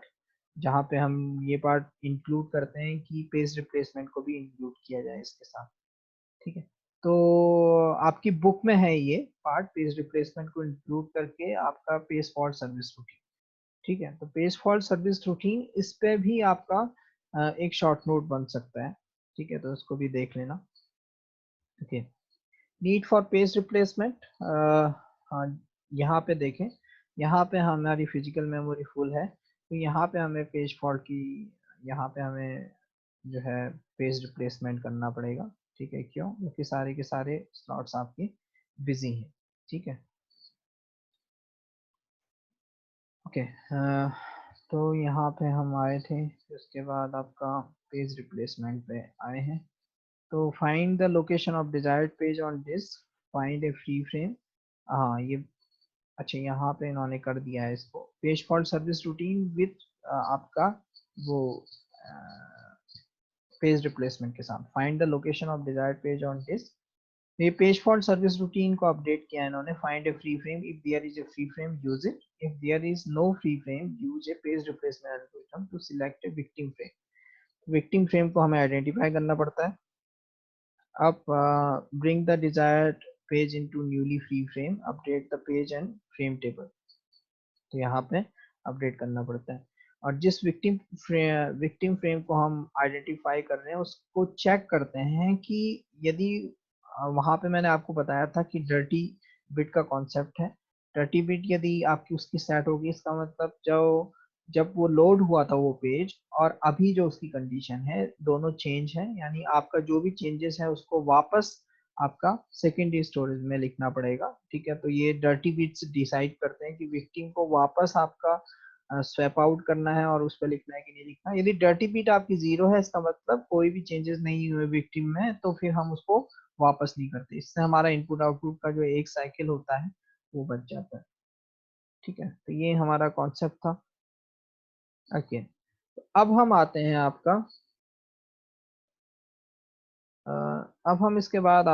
जहाँ पे हम ये पार्ट इंक्लूड करते हैं कि पेज रिप्लेसमेंट को भी इंक्लूड किया जाए इसके साथ। ठीक है, तो आपकी बुक में है ये पार्ट, पेज रिप्लेसमेंट को इंक्लूड करके आपका पेज फॉल्ट सर्विस रूटीन। ठीक है, तो पेज फॉल्ट सर्विस रूटीन, इस पे भी आपका एक शॉर्ट नोट बन सकता है। ठीक है, तो इसको भी देख लेना। Okay, need for page replacement, हाँ यहाँ पे देखें, यहाँ पे हमारी फिजिकल मेमोरी फुल है, तो यहाँ पे हमें पेज फॉल्ट की, यहाँ पे हमें जो है पेज रिप्लेसमेंट करना पड़ेगा। ठीक है, क्यों, क्योंकि सारे के सारे स्लॉट्स आपके बिजी हैं। ठीक है, ओके, तो यहाँ पे हम आए थे, उसके बाद आपका पेज रिप्लेसमेंट पे आए हैं। तो find the location of desired page on disk, find a free frame, हाँ ये अच्छा यहाँ पे इन्होंने कर दिया है इसको, page fault service routine with आपका वो पेज रिप्लेसमेंट के साथ, find the location of desired page on disk. ये पेज फॉल्ट सर्विस रूटीन को अपडेट किया है इन्होंने, find a free frame, if there is a free frame use it, if there is no free frame use a page replacement algorithm to select a victim frame. Victim frame को हमें आइडेंटिफाई करना पड़ता है। अब bring the desired page into newly free frame, update the page and frame table, तो यहाँ पे अपडेट करना पड़ता है। और जिस विक्टिम फ्रेम को हम आइडेंटिफाई कर रहे हैं उसको चेक करते हैं कि यदि वहां पे मैंने आपको बताया था कि डर्टी बिट का कॉन्सेप्ट है। डर्टी बिट यदि आपकी उसकी सेट होगी, इसका मतलब जो जब वो लोड हुआ था वो पेज और अभी जो उसकी कंडीशन है दोनों चेंज है, यानी आपका जो भी चेंजेस है उसको वापस आपका सेकेंडरी स्टोरेज में लिखना पड़ेगा। ठीक है, तो ये डर्टी बिट्स डिसाइड करते हैं कि विक्टिम को वापस आपका स्वैप आउट करना है और उस पर लिखना है कि नहीं लिखना। यदि डर्टी बिट आपकी 0 है, इसका मतलब कोई भी चेंजेस नहीं हुए विक्टिम में, तो फिर हम उसको वापस नहीं करते। इससे हमारा इनपुट आउटपुट का जो एक साइकिल होता है वो बच जाता है। ठीक है, तो ये हमारा कॉन्सेप्ट था। ओके, अब हम आते हैं आपका अब हम इसके बाद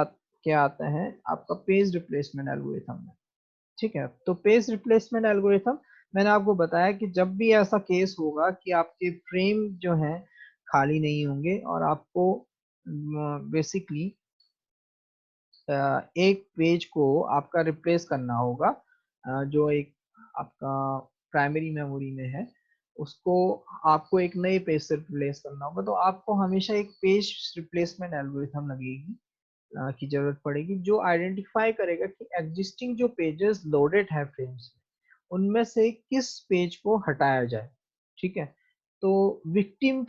क्या आते हैं आपका पेज रिप्लेसमेंट एल्गोरिथम में। ठीक है। तो पेज रिप्लेसमेंट एल्गोरिथम मैंने आपको बताया कि जब भी ऐसा केस होगा कि आपके फ्रेम जो है खाली नहीं होंगे और आपको बेसिकली एक पेज को आपका रिप्लेस करना होगा, जो एक आपका प्राइमरी मेमोरी में है उसको आपको एक नए पेज से रिप्लेस करना होगा, तो आपको हमेशा एक पेज रिप्लेसमेंट एल्गोरिथम लगेगी की जरूरत पड़ेगी, जो आइडेंटिफाई करेगा कि एग्जिस्टिंग जो पेजेस लोडेड है फ्रेम्स में उनमें से किस पेज को हटाया जाए। ठीक है, तो विक्टिम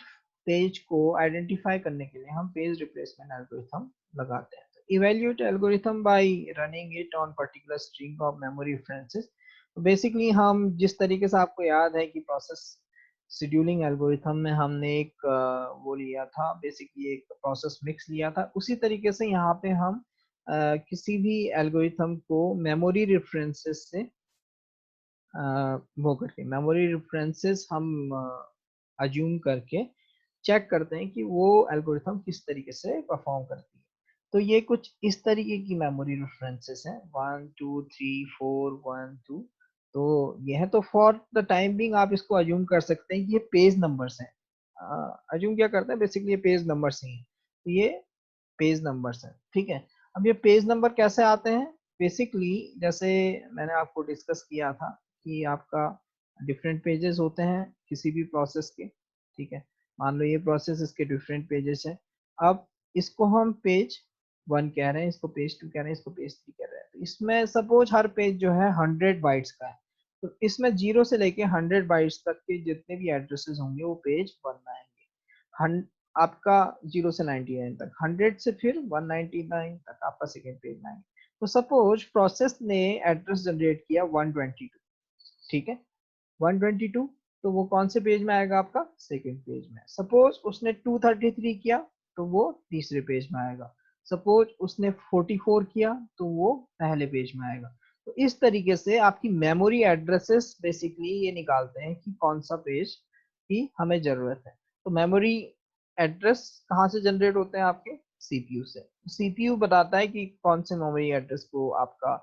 पेज को आइडेंटिफाई करने के लिए हम पेज रिप्लेसमेंट एल्गोरिथम लगाते हैं। Evaluate algorithm bye running it on particular string of memory references. Basically हम जिस तरीके से आपको याद है कि प्रोसेस शेड्यूलिंग एल्गोरिथम में हमने एक वो लिया था, बेसिकली एक प्रोसेस मिक्स लिया था, उसी तरीके से यहाँ पे हम किसी भी एल्गोरिथम को मेमोरी रेफरेंसेस से वो करके मेमोरी रेफरेंसेस हम अज्यूम करके चेक करते हैं कि वो एल्गोरिथम किस तरीके से परफॉर्म करती है। तो ये कुछ इस तरीके की मेमोरी रेफरेंसेस हैं 1 2 3 4 1 2। तो ये है, तो फॉर द टाइम बिंग आप इसको अज्यूम कर सकते हैं कि ये पेज नंबर्स हैं। अज्यूम क्या करते हैं, बेसिकली ये पेज नंबर्स ही हैं, तो ये पेज नंबर्स हैं। ठीक है, अब ये पेज नंबर कैसे आते हैं, बेसिकली जैसे मैंने आपको डिस्कस किया था कि आपका डिफरेंट पेजेस होते हैं किसी भी प्रोसेस के। ठीक है, मान लो ये प्रोसेस, इसके डिफरेंट पेजेस हैं। अब इसको हम पेज 1 कह रहे हैं, इसको पेज 2 कह रहे हैं, इसको पेज 3 कह रहे हैं। तो इसमें सपोज हर पेज जो है 100 बाइट्स का है, तो इसमें 0 से लेके 100 बाइट्स तक के जितने भी एड्रेसेस होंगे वो पेज बनाएंगे। आपका 0 से 99 तक, 100 से फिर 199 तक आपका सेकेंड पेज में आएंगे। तो सपोज प्रोसेस ने एड्रेस जनरेट किया 122। ठीक है, 122, तो वो कौन से पेज में आएगा, आपका सेकेंड पेज में। सपोज उसने 233 किया तो वो तीसरे पेज में आएगा। सपोज उसने 44 किया तो वो पहले पेज में आएगा। तो इस तरीके से आपकी मेमोरी एड्रेसेस बेसिकली ये निकालते हैं कि कौन सा पेज की हमें जरूरत है। तो मेमोरी एड्रेस कहाँ से जनरेट होते हैं, आपके सीपीयू से। सीपीयू बताता है कि कौन से मेमोरी एड्रेस को आपका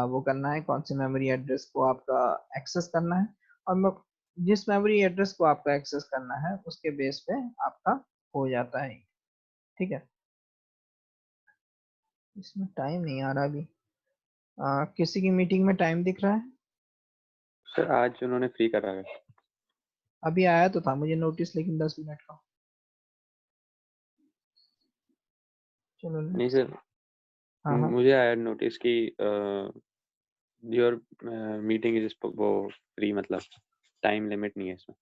वो करना है, कौन से मेमोरी एड्रेस को आपका एक्सेस करना है, और जिस मेमोरी एड्रेस को आपका एक्सेस करना है उसके बेस पे आपका हो जाता है। ठीक है, इसमें टाइम नहीं आ रहा अभी। किसी की मीटिंग में टाइम दिख रहा है? सर आज उन्होंने फ्री करा है। अभी आया तो था मुझे नोटिस, लेकिन 10 मिनट का। चलो नहीं सर, हाँ हाँ, मुझे आया नोटिस कि योर मीटिंग इज वो फ्री, मतलब टाइम लिमिट नहीं है इसमें।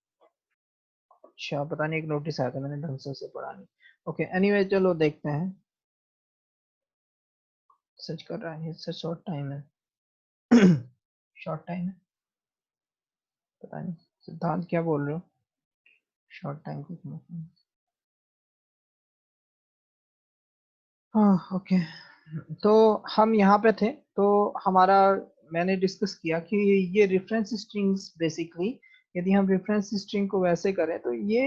अच्छा पता नहीं, एक नोटिस आया था, मैंने ढंग से उसे पढ़ा नहीं। ओके, एनीवे चलो देखते हैं। सर्च कर रहा है, इससे शॉर्ट टाइम है। शॉर्ट टाइम है, पता नहीं सिद्धांत क्या बोल रहे हो, शॉर्ट टाइम कुछ मतलब। हाँ ओके, तो हम यहाँ पे थे, तो हमारा मैंने डिस्कस किया कि ये रेफरेंस स्ट्रिंग्स बेसिकली, यदि हम रेफरेंस स्ट्रिंग को वैसे करें तो ये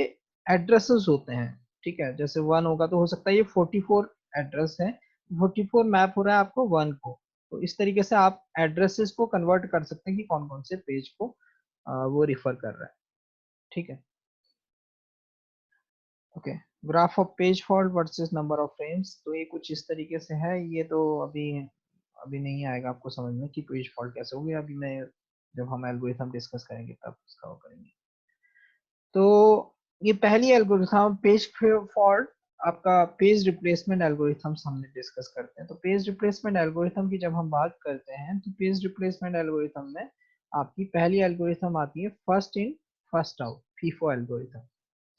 एड्रेसेस होते हैं। ठीक है, जैसे 1 होगा तो हो सकता है ये 44 एड्रेस है, 44 मैप हो रहा है आपको 1 को। तो इस तरीके से आप एड्रेसेस को कन्वर्ट कर सकते हैं कि कौन कौन से पेज को वो रिफर कर रहा है। ठीक है, okay. Graph of page fault versus number of frames, तो ये कुछ इस तरीके से है। ये तो अभी अभी नहीं आएगा आपको समझ में कि पेज फॉल्ट कैसे होगी, अभी मैं जब हम एल्गोरिथम डिस्कस करेंगे तब उसका वो करेंगे। तो ये पहली एल्गोरिथम पेज फॉल्ट, आपका पेज रिप्लेसमेंट एल्गोरिथम्स हमने डिस्कस करते हैं। तो पेज रिप्लेसमेंट एल्गोरिथम की जब हम बात करते हैं तो पेज रिप्लेसमेंट एल्गोरिथम में आपकी पहली एल्गोरिथम आती है first in first out, FIFO algorithm.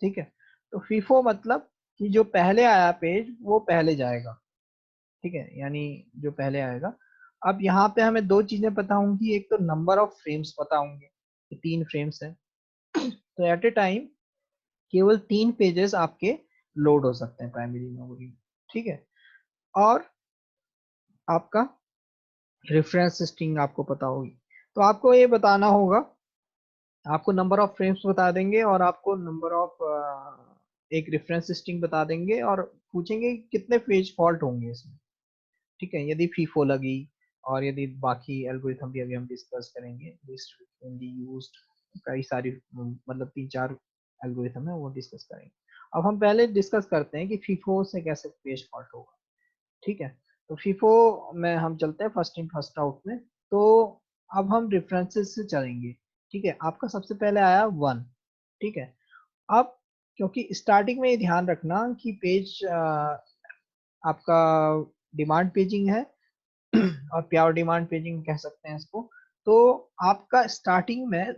ठीक है, तो फीफो मतलब कि जो पहले आया पेज वो पहले जाएगा। ठीक है, यानी जो पहले आएगा। अब यहाँ पे हमें दो चीजें पता होंगी, एक तो नंबर ऑफ फ्रेम्स पता होंगे कि 3 फ्रेम्स है, तो एट ए टाइम केवल 3 पेजेस आपके लोड हो सकते हैं प्राइमरी मेमोरी में। ठीक है, और आपका रेफरेंस स्ट्रिंग आपको पता होगी। तो आपको ये बताना होगा, आपको नंबर ऑफ फ्रेम्स बता देंगे और आपको नंबर ऑफ एक रेफरेंस स्ट्रिंग बता देंगे और पूछेंगे कितने पेज फॉल्ट होंगे इसमें। ठीक है, यदि फीफो लगी और यदि बाकी एल्गोरिथम भी अभी हम डिस्कस करेंगे, लिस्ट फ्रीक्वेंटली यूज्ड, कई सारी मतलब 3-4 एल्गोरिथम है वो डिस्कस करेंगे। अब हम पहले डिस्कस करते हैं कि फीफो से कैसे पेज फॉल्ट होगा। ठीक है, तो फीफो में हम चलते हैं फर्स्ट इन फर्स्ट आउट में। तो अब हम रेफरेंसेस से चलेंगे। ठीक है, आपका सबसे पहले आया 1। ठीक है, अब क्योंकि स्टार्टिंग में ये ध्यान रखना कि पेज आपका डिमांड पेजिंग है और प्योर डिमांड पेजिंग कह सकते हैं इसको। तो आपका स्टार्टिंग में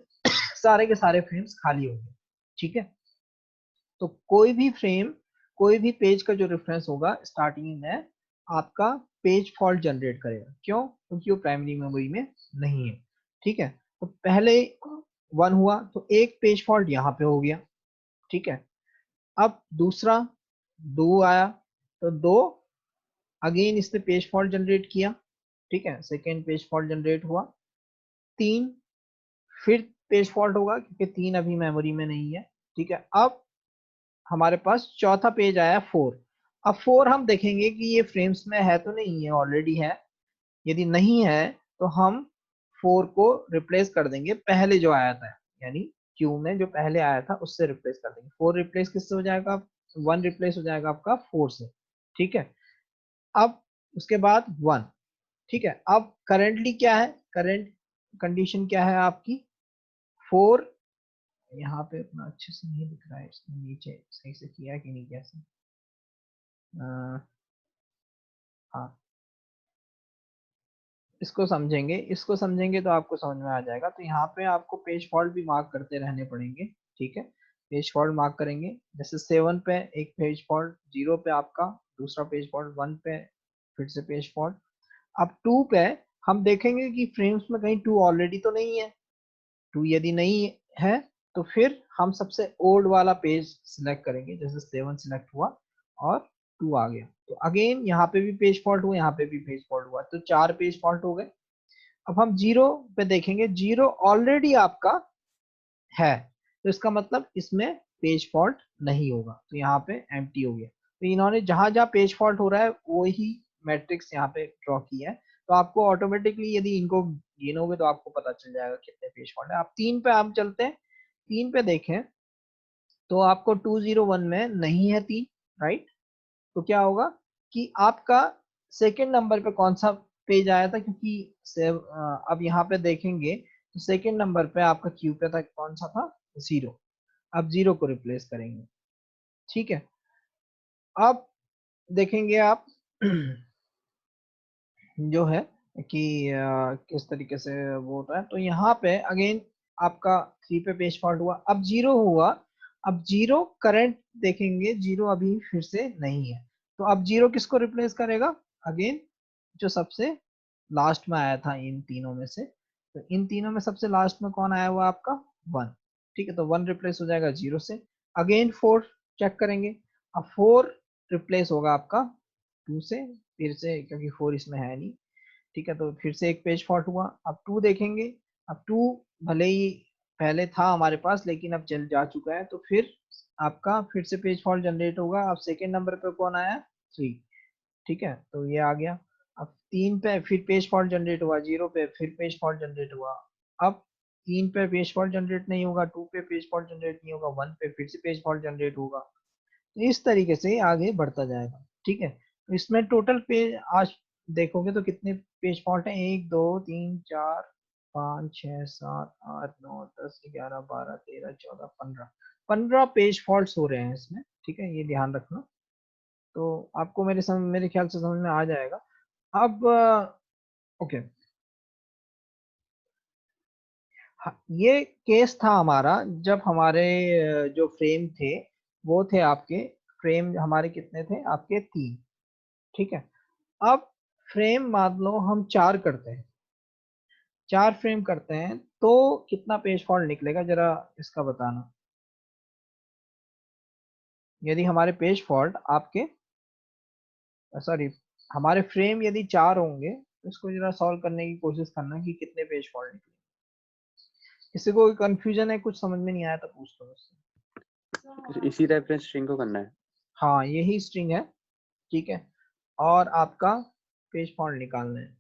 सारे के सारे फ्रेम्स खाली होंगे। ठीक है, तो कोई भी फ्रेम, कोई भी पेज का जो रेफरेंस होगा स्टार्टिंग में आपका पेज फॉल्ट जनरेट करेगा। क्यों? क्योंकि वो प्राइमरी मेमोरी में नहीं है। ठीक है, तो पहले 1 हुआ तो एक पेज फॉल्ट यहाँ पे हो गया। ठीक है, अब दूसरा 2 आया तो 2 अगेन इसने पेज फॉल्ट जनरेट किया। ठीक है, सेकेंड पेज फॉल्ट जनरेट हुआ। 3 फिर पेज फॉल्ट होगा क्योंकि 3 अभी मेमोरी में नहीं है। ठीक है, अब हमारे पास चौथा पेज आया 4। अब 4 हम देखेंगे कि ये फ्रेम्स में है तो नहीं है, ऑलरेडी है। यदि नहीं है तो हम 4 को रिप्लेस कर देंगे पहले जो आया था, यानी क्यू में जो पहले आया था उससे रिप्लेस कर देंगे। 4 रिप्लेस किससे हो जाएगा? 1 रिप्लेस हो जाएगा आपका 4 से। ठीक है, अब उसके बाद 1। ठीक है, अब करेंटली क्या है, करंट कंडीशन क्या है आपकी? 4 यहाँ पे उतना अच्छे से नहीं दिख रहा है, इसने नीचे सही से किया कि नहीं कैसे? हाँ, इसको समझेंगे तो आपको समझ में आ जाएगा। तो यहाँ पे आपको पेज फॉल्ट भी मार्क करते रहने पड़ेंगे। ठीक है, पेज फॉल्ट मार्क करेंगे। जैसे 7 पे एक पेज फॉल्ट, 0 पे आपका दूसरा पेज फॉल्ट, 1 पे फिर से पेज फॉल्ट। अब 2 पे हम देखेंगे कि फ्रेम्स में कहीं 2 ऑलरेडी तो नहीं है। 2 यदि नहीं है तो फिर हम सबसे ओल्ड वाला पेज सिलेक्ट करेंगे। जैसे 7 सिलेक्ट हुआ और 2 आ गया, तो अगेन यहाँ पे भी पेज फॉल्ट हुआ, यहाँ पे भी पेज फॉल्ट हुआ, तो 4 पेज फॉल्ट हो गए। अब हम 0 पे देखेंगे, 0 ऑलरेडी आपका है, तो इसका मतलब इसमें पेज फॉल्ट नहीं होगा, तो यहाँ पे एम्प्टी हो गया। तो इन्होंने जहां जहां पेज फॉल्ट हो रहा है वही मैट्रिक्स यहाँ पे ड्रॉ किया है। तो आपको ऑटोमेटिकली यदि इनको गिनोगे तो आपको पता चल जाएगा कितने पेज फॉल्ट है। आप 3 पे हम चलते हैं। 3 पे देखें तो आपको 201 में नहीं है 3, राइट? तो क्या होगा कि आपका सेकंड नंबर पे कौन सा पेज आया था, क्योंकि अब यहाँ पे देखेंगे तो सेकंड नंबर पे आपका क्यू पे था, कौन सा था? 0। अब 0 को रिप्लेस करेंगे। ठीक है, अब देखेंगे आप जो है कि किस तरीके से वो होता है। तो यहाँ पे अगेन आपका 3 पे पेज फॉल्ट हुआ, अब 0 हुआ। अब 0 करंट देखेंगे, 0 अभी फिर से नहीं है, तो अब 0 किसको रिप्लेस करेगा? अगेन जो सबसे लास्ट में आया था इन तीनों में से, तो इन तीनों में सबसे लास्ट में कौन आया हुआ आपका? 1। ठीक है, तो 1 रिप्लेस हो जाएगा 0 से। अगेन 4 चेक करेंगे, अब 4 रिप्लेस होगा आपका 2 से, फिर से क्योंकि 4 इसमें है नहीं। ठीक है, तो फिर से एक पेज फॉल्ट हुआ। अब 2 देखेंगे, अब 2 भले ही पहले था हमारे पास लेकिन अब चल जा चुका है, तो फिर आपका फिर से पेज फॉल्ट जनरेट होगा। अब सेकेंड नंबर पे कौन आया? 3। ठीक है, तो ये आ गया। अब 3 पे फिर पेज फॉल्ट जनरेट हुआ, 0 पे फिर पेज फॉल्ट जनरेट हुआ। अब 3 पे पेज फॉल्ट जनरेट नहीं होगा, 2 पे पेज फॉल्ट जनरेट नहीं होगा, 1 पे फिर से पेज फॉल्ट जनरेट होगा। तो इस तरीके से आगे बढ़ता जाएगा। ठीक है, तो इसमें टोटल पेज आज देखोगे तो कितने पेज फॉल्ट है? 1 2 3 4 5 6 7 8 9 10 11 12 13 14 15 पेज फॉल्ट हो रहे हैं इसमें। ठीक है, ये ध्यान रखना। तो आपको मेरे ख्याल से समझ में आ जाएगा। अब ओके, ये केस था हमारा जब हमारे जो फ्रेम थे वो थे आपके, फ्रेम हमारे कितने थे आपके? 3। ठीक है, अब फ्रेम मान लो हम 4 करते हैं, 4 फ्रेम करते हैं तो कितना पेज फॉल्ट निकलेगा जरा इसका बताना। यदि हमारे पेज फॉल्ट आपके सॉरी हमारे फ्रेम यदि 4 होंगे तो इसको जरा सॉल्व करने की कोशिश करना कि कितने पेज फॉल्ट निकले। किसी को कंफ्यूजन है, कुछ समझ में नहीं आया तो पूछ लो मुझसे। इसी रेफरेंस स्ट्रिंग को करना है। हाँ, यही स्ट्रिंग है। ठीक है, और आपका पेज फॉल्ट निकालना है।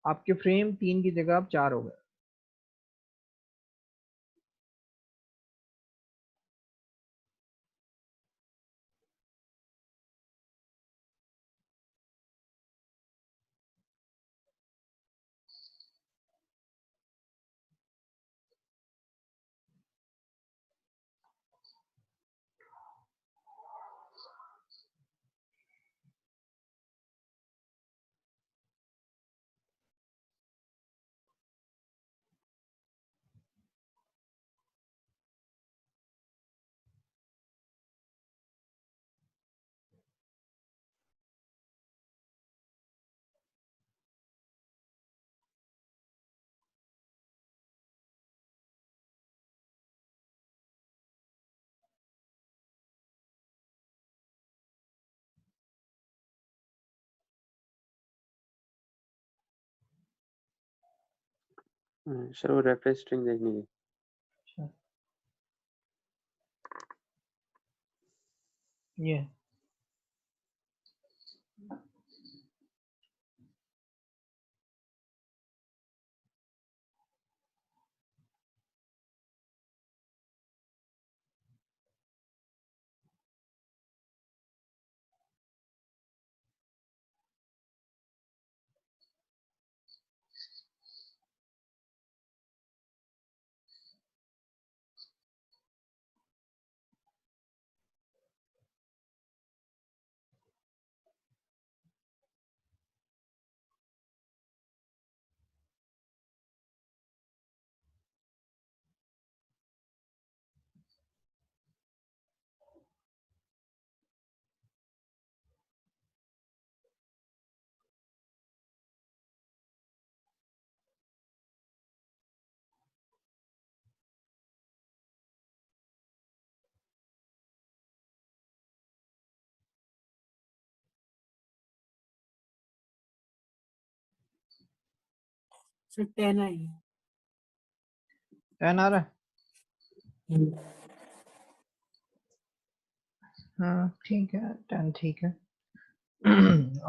आपके फ्रेम 3 की जगह अब 4 हो गए। सर वो रेफरेंस स्ट्रिंग देखनी थी। अच्छा, ये सर 10 आई। 10 आ रहा है। हाँ ठीक है, 10 ठीक है।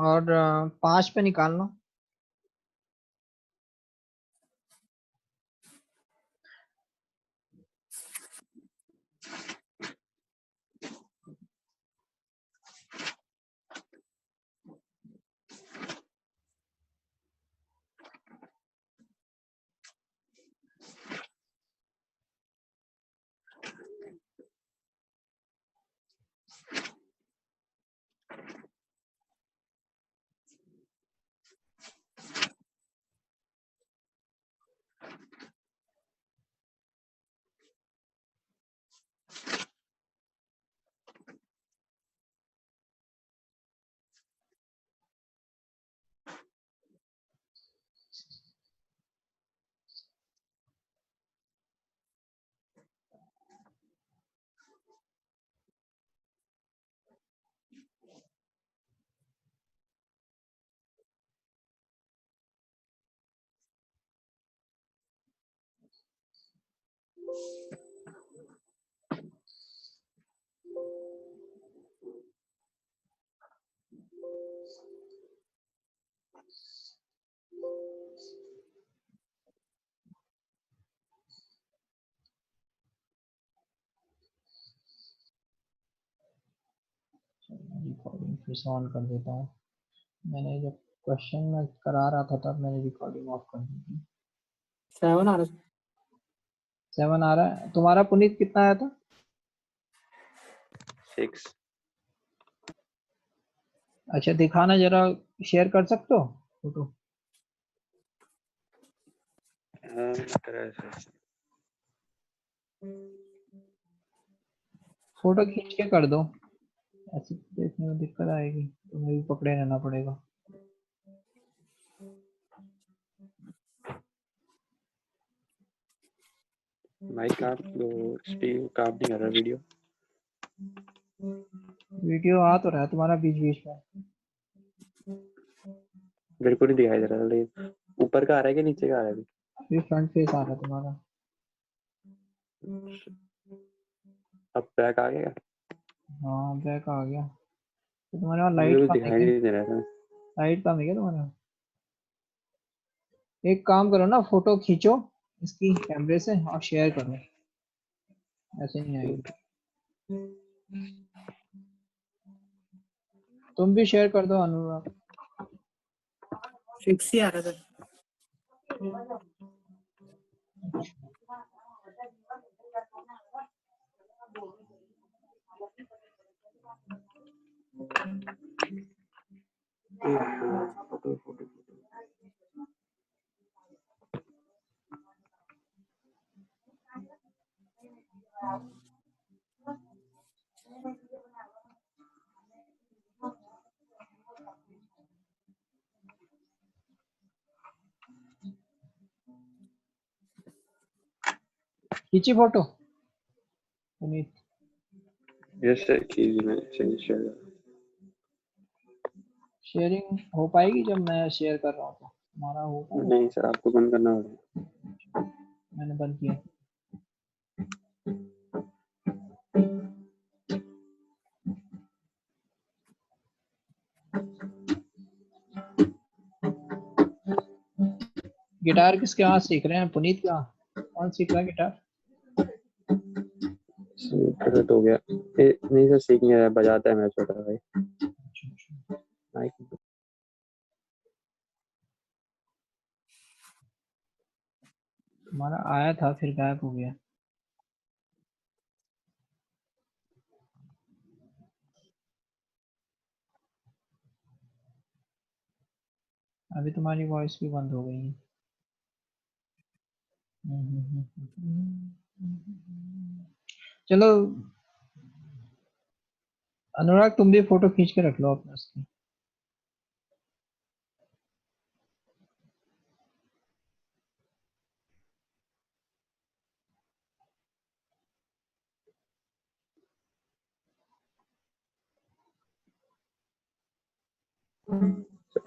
और 5 पे निकालना। रिकॉर्डिंग फिर से ऑन कर देता हूँ। मैंने जब क्वेश्चन में करा रहा था तब मैंने रिकॉर्डिंग ऑफ कर दी थी। 7 आ रहा है। 7 आ रहा है। तुम्हारा पुनीत कितना आया था? 6। अच्छा दिखाना जरा, शेयर कर सकते हो फोटो? फोटो खींच के कर दो, ऐसे देखने में दिक्कत आएगी, तुम्हें भी पकड़े रहना पड़ेगा। भाई काप नहीं कर रहा वीडियो। वीडियो आ तो रहा है तुम्हारा बीच बीच में। मेरे को नहीं दिखाई दे रहा, लेकिन ऊपर का आ रहा है कि नीचे का आ रहा है? अभी फ्रंट फेस आ रहा है तुम्हारा। अब बैक आ गया। हाँ बैक आ गया। तो तुम्हारे वहाँ मुझे लाइट कुछ कम है दिखाई क्या? नहीं दे रहा था। लाइट कम है क्या तुम्हारे वहाँ? एक काम करो ना, फोटो खींचो इसकी कैमरे से और शेयर करो, ऐसे नहीं आएगी। तुम भी शेयर कर दो अनुराग। 6 ही आ रहा था। खींची फोटो पुनीत? यस सर, कीजिए, मैं शेयर। शेयरिंग हो पाएगी जब मैं शेयर कर रहा हूँ तो? हमारा होगा? नहीं सर, आपको बंद करना होगा। मैंने बंद किया। गिटार किसके वहाँ सीख रहे हैं? पुनीत का? कौन सीख रहा है गिटार? गलत हो गया। नहीं सर, सीख नहीं रहा, बजाता है मेरा छोटा भाई। हमारा आया था फिर गायब हो गया। अभी तुम्हारी वॉइस भी बंद हो गई है। चलो अनुराग, तुम भी फोटो खींच के रख लो अपने उसकी।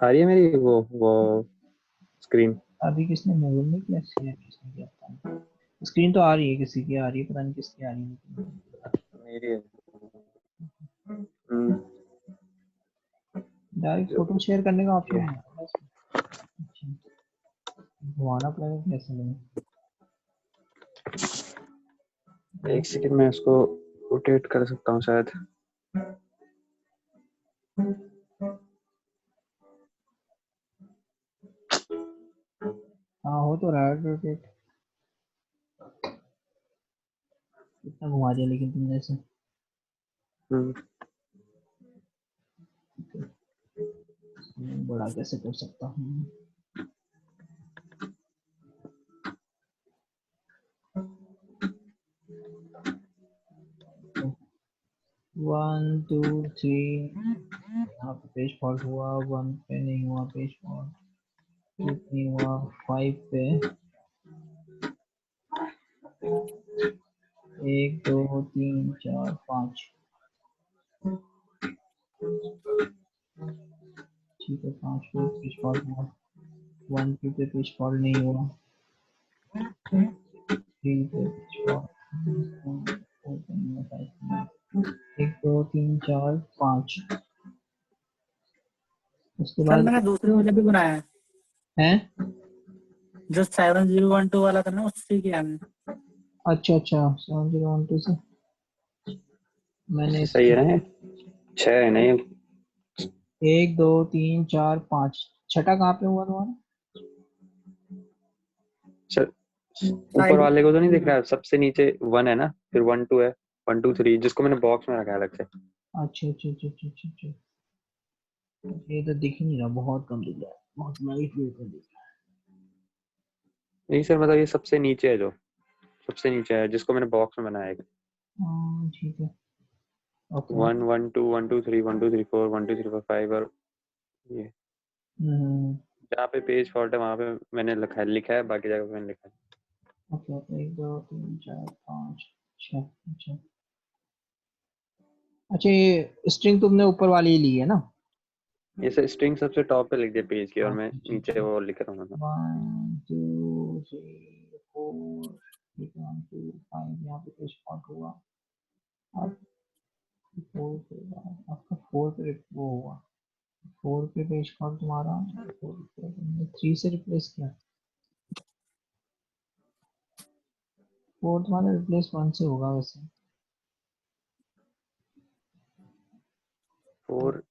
आ रही है मेरी वो स्क्रीन? अभी किसने मोबाइल में किया? शेयर किसने किया पता नहीं। स्क्रीन तो आ रही है, किसी की आ रही है, पता नहीं किसकी आ रही है। मेरी है। डायरेक्ट फोटो शेयर करने का ऑप्शन है बस। अच्छा, घुमाना पड़ेगा कैसे लगे? एक सेकंड में इसको रोटेट कर सकता हूँ शायद। हाँ हो तो रहा है रोटेट। कितना घुमा दिया लेकिन तुमने इसे। बड़ा कैसे कर सकता हूँ? वन टू थ्री, यहाँ पे पेज फॉल्ट हुआ, 1 पे नहीं हुआ पेज फॉल्ट, 2 पे नहीं हुआ, 5 पे 1 2 3 4 5, ठीक है 5 पे पेज फॉल्ट हुआ, 1 2 पे पेज फॉल्ट नहीं हुआ, 3 पे पेज फॉल्ट, 4 पे नहीं हुआ, 5 पे 1 2 3 4 5। उसके सर बाद मैंने दूसरे वाले भी बनाया है, है जो 7012 वाला था ना, उससे किया मैंने। अच्छा 7012 से मैंने सही है ना? 6 है नहीं? 1 2 3 4 5, छठा कहाँ पे हुआ तुम्हारा? ऊपर वाले को तो नहीं दिख रहा है? सबसे नीचे 1 है ना, फिर 1 2 है, 1 2 3, जिसको मैंने बॉक्स में रखा है अलग से। अच्छा अच्छा अच्छा अच्छा अच्छा अच्छा, ये तो दिख ही नहीं रहा, बहुत कम दिख रहा है, बहुत लाइट वेट में दिख रहा नहीं सर, मतलब ये सबसे नीचे है, जो सबसे नीचे है, जिसको मैंने बॉक्स में बनाया है। है। हाँ ठीक है, ओके। 1 1 2 1 2 3 1 2 3 4 1 2 3 4 5, और ये जहाँ पे पेज फॉल्ट है वहाँ पे मैंने लिखा है, बाकी जगह पे मैंने लिखा है। ओके 1 2 3 4 5 6, अच्छा अच्छा, ये स्ट्रिंग तुमने ऊपर वाली ही ली है ना? ये सर स्ट्रिंग सबसे टॉप पे लिख दिया पेज की, और मैं अच्छा नीचे अच्छा, वो लिख रहा हूँ। 1 2 3 4, ठीक है 1 2 5, यहाँ पे पेज फॉल्ट हुआ। अब 4 पे आपका 4 पे वो हुआ, 4 पे पेज फॉल्ट तुम्हारा 4 पे 3 से रिप्लेस किया। फोर्थ वाला रिप्लेस 1 से होगा वैसे। 4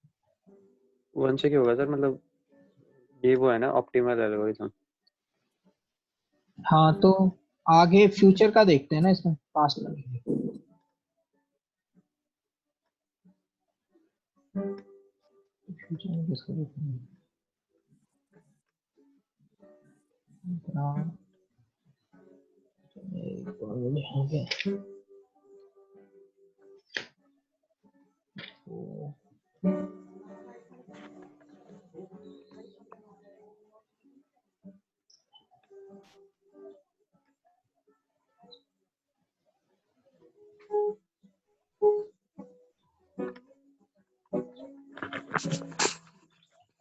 1 से क्या होगा सर? मतलब ये वो है ना ऑप्टिमल एल्गोरिथम। हाँ तो आगे फ्यूचर का देखते हैं ना, इसमें पास्ट लगेंगे। फ्यूचर में किसको देखेंगे? हाँ, एक और हो गया। तो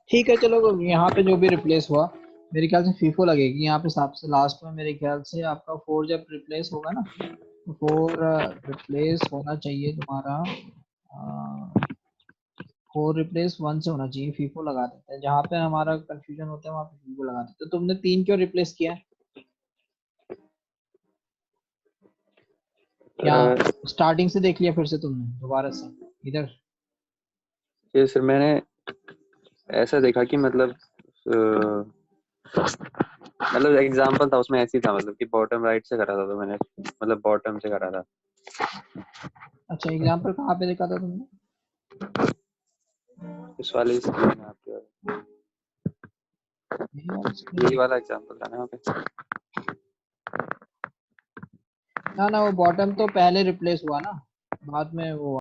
ठीक है, चलो यहाँ पे जो भी रिप्लेस हुआ मेरे ख्याल से फीफो लगेगी यहाँ पे सबसे लास्ट में। मेरे ख्याल से आपका 4 जब रिप्लेस होगा ना, तो 4 रिप्लेस होना चाहिए तुम्हारा 4 रिप्लेस 1 से होना चाहिए। फीफो लगा देते हैं, जहाँ पे हमारा कंफ्यूजन होता है वहाँ पे फीफो लगा देते हैं। तो तुमने 3 क्यों रिप्लेस किया है? या स्टार्टिंग से देख लिया फिर से तुमने दोबारा से इधर? ये सर मैंने ऐसा देखा कि मतलब एग्जांपल था उसमें ऐसी था, मतलब कि बॉटम राइट से करा था, तो मैंने मतलब बॉटम से करा था। अच्छा, एग्जांपल कहाँ पे देखा था तुमने? इस वाले स्क्रीन में आपके यही वाला एग्जांपल था ना यहाँ पे। ना वो बॉटम तो पहले रिप्लेस हुआ ना, बाद में वो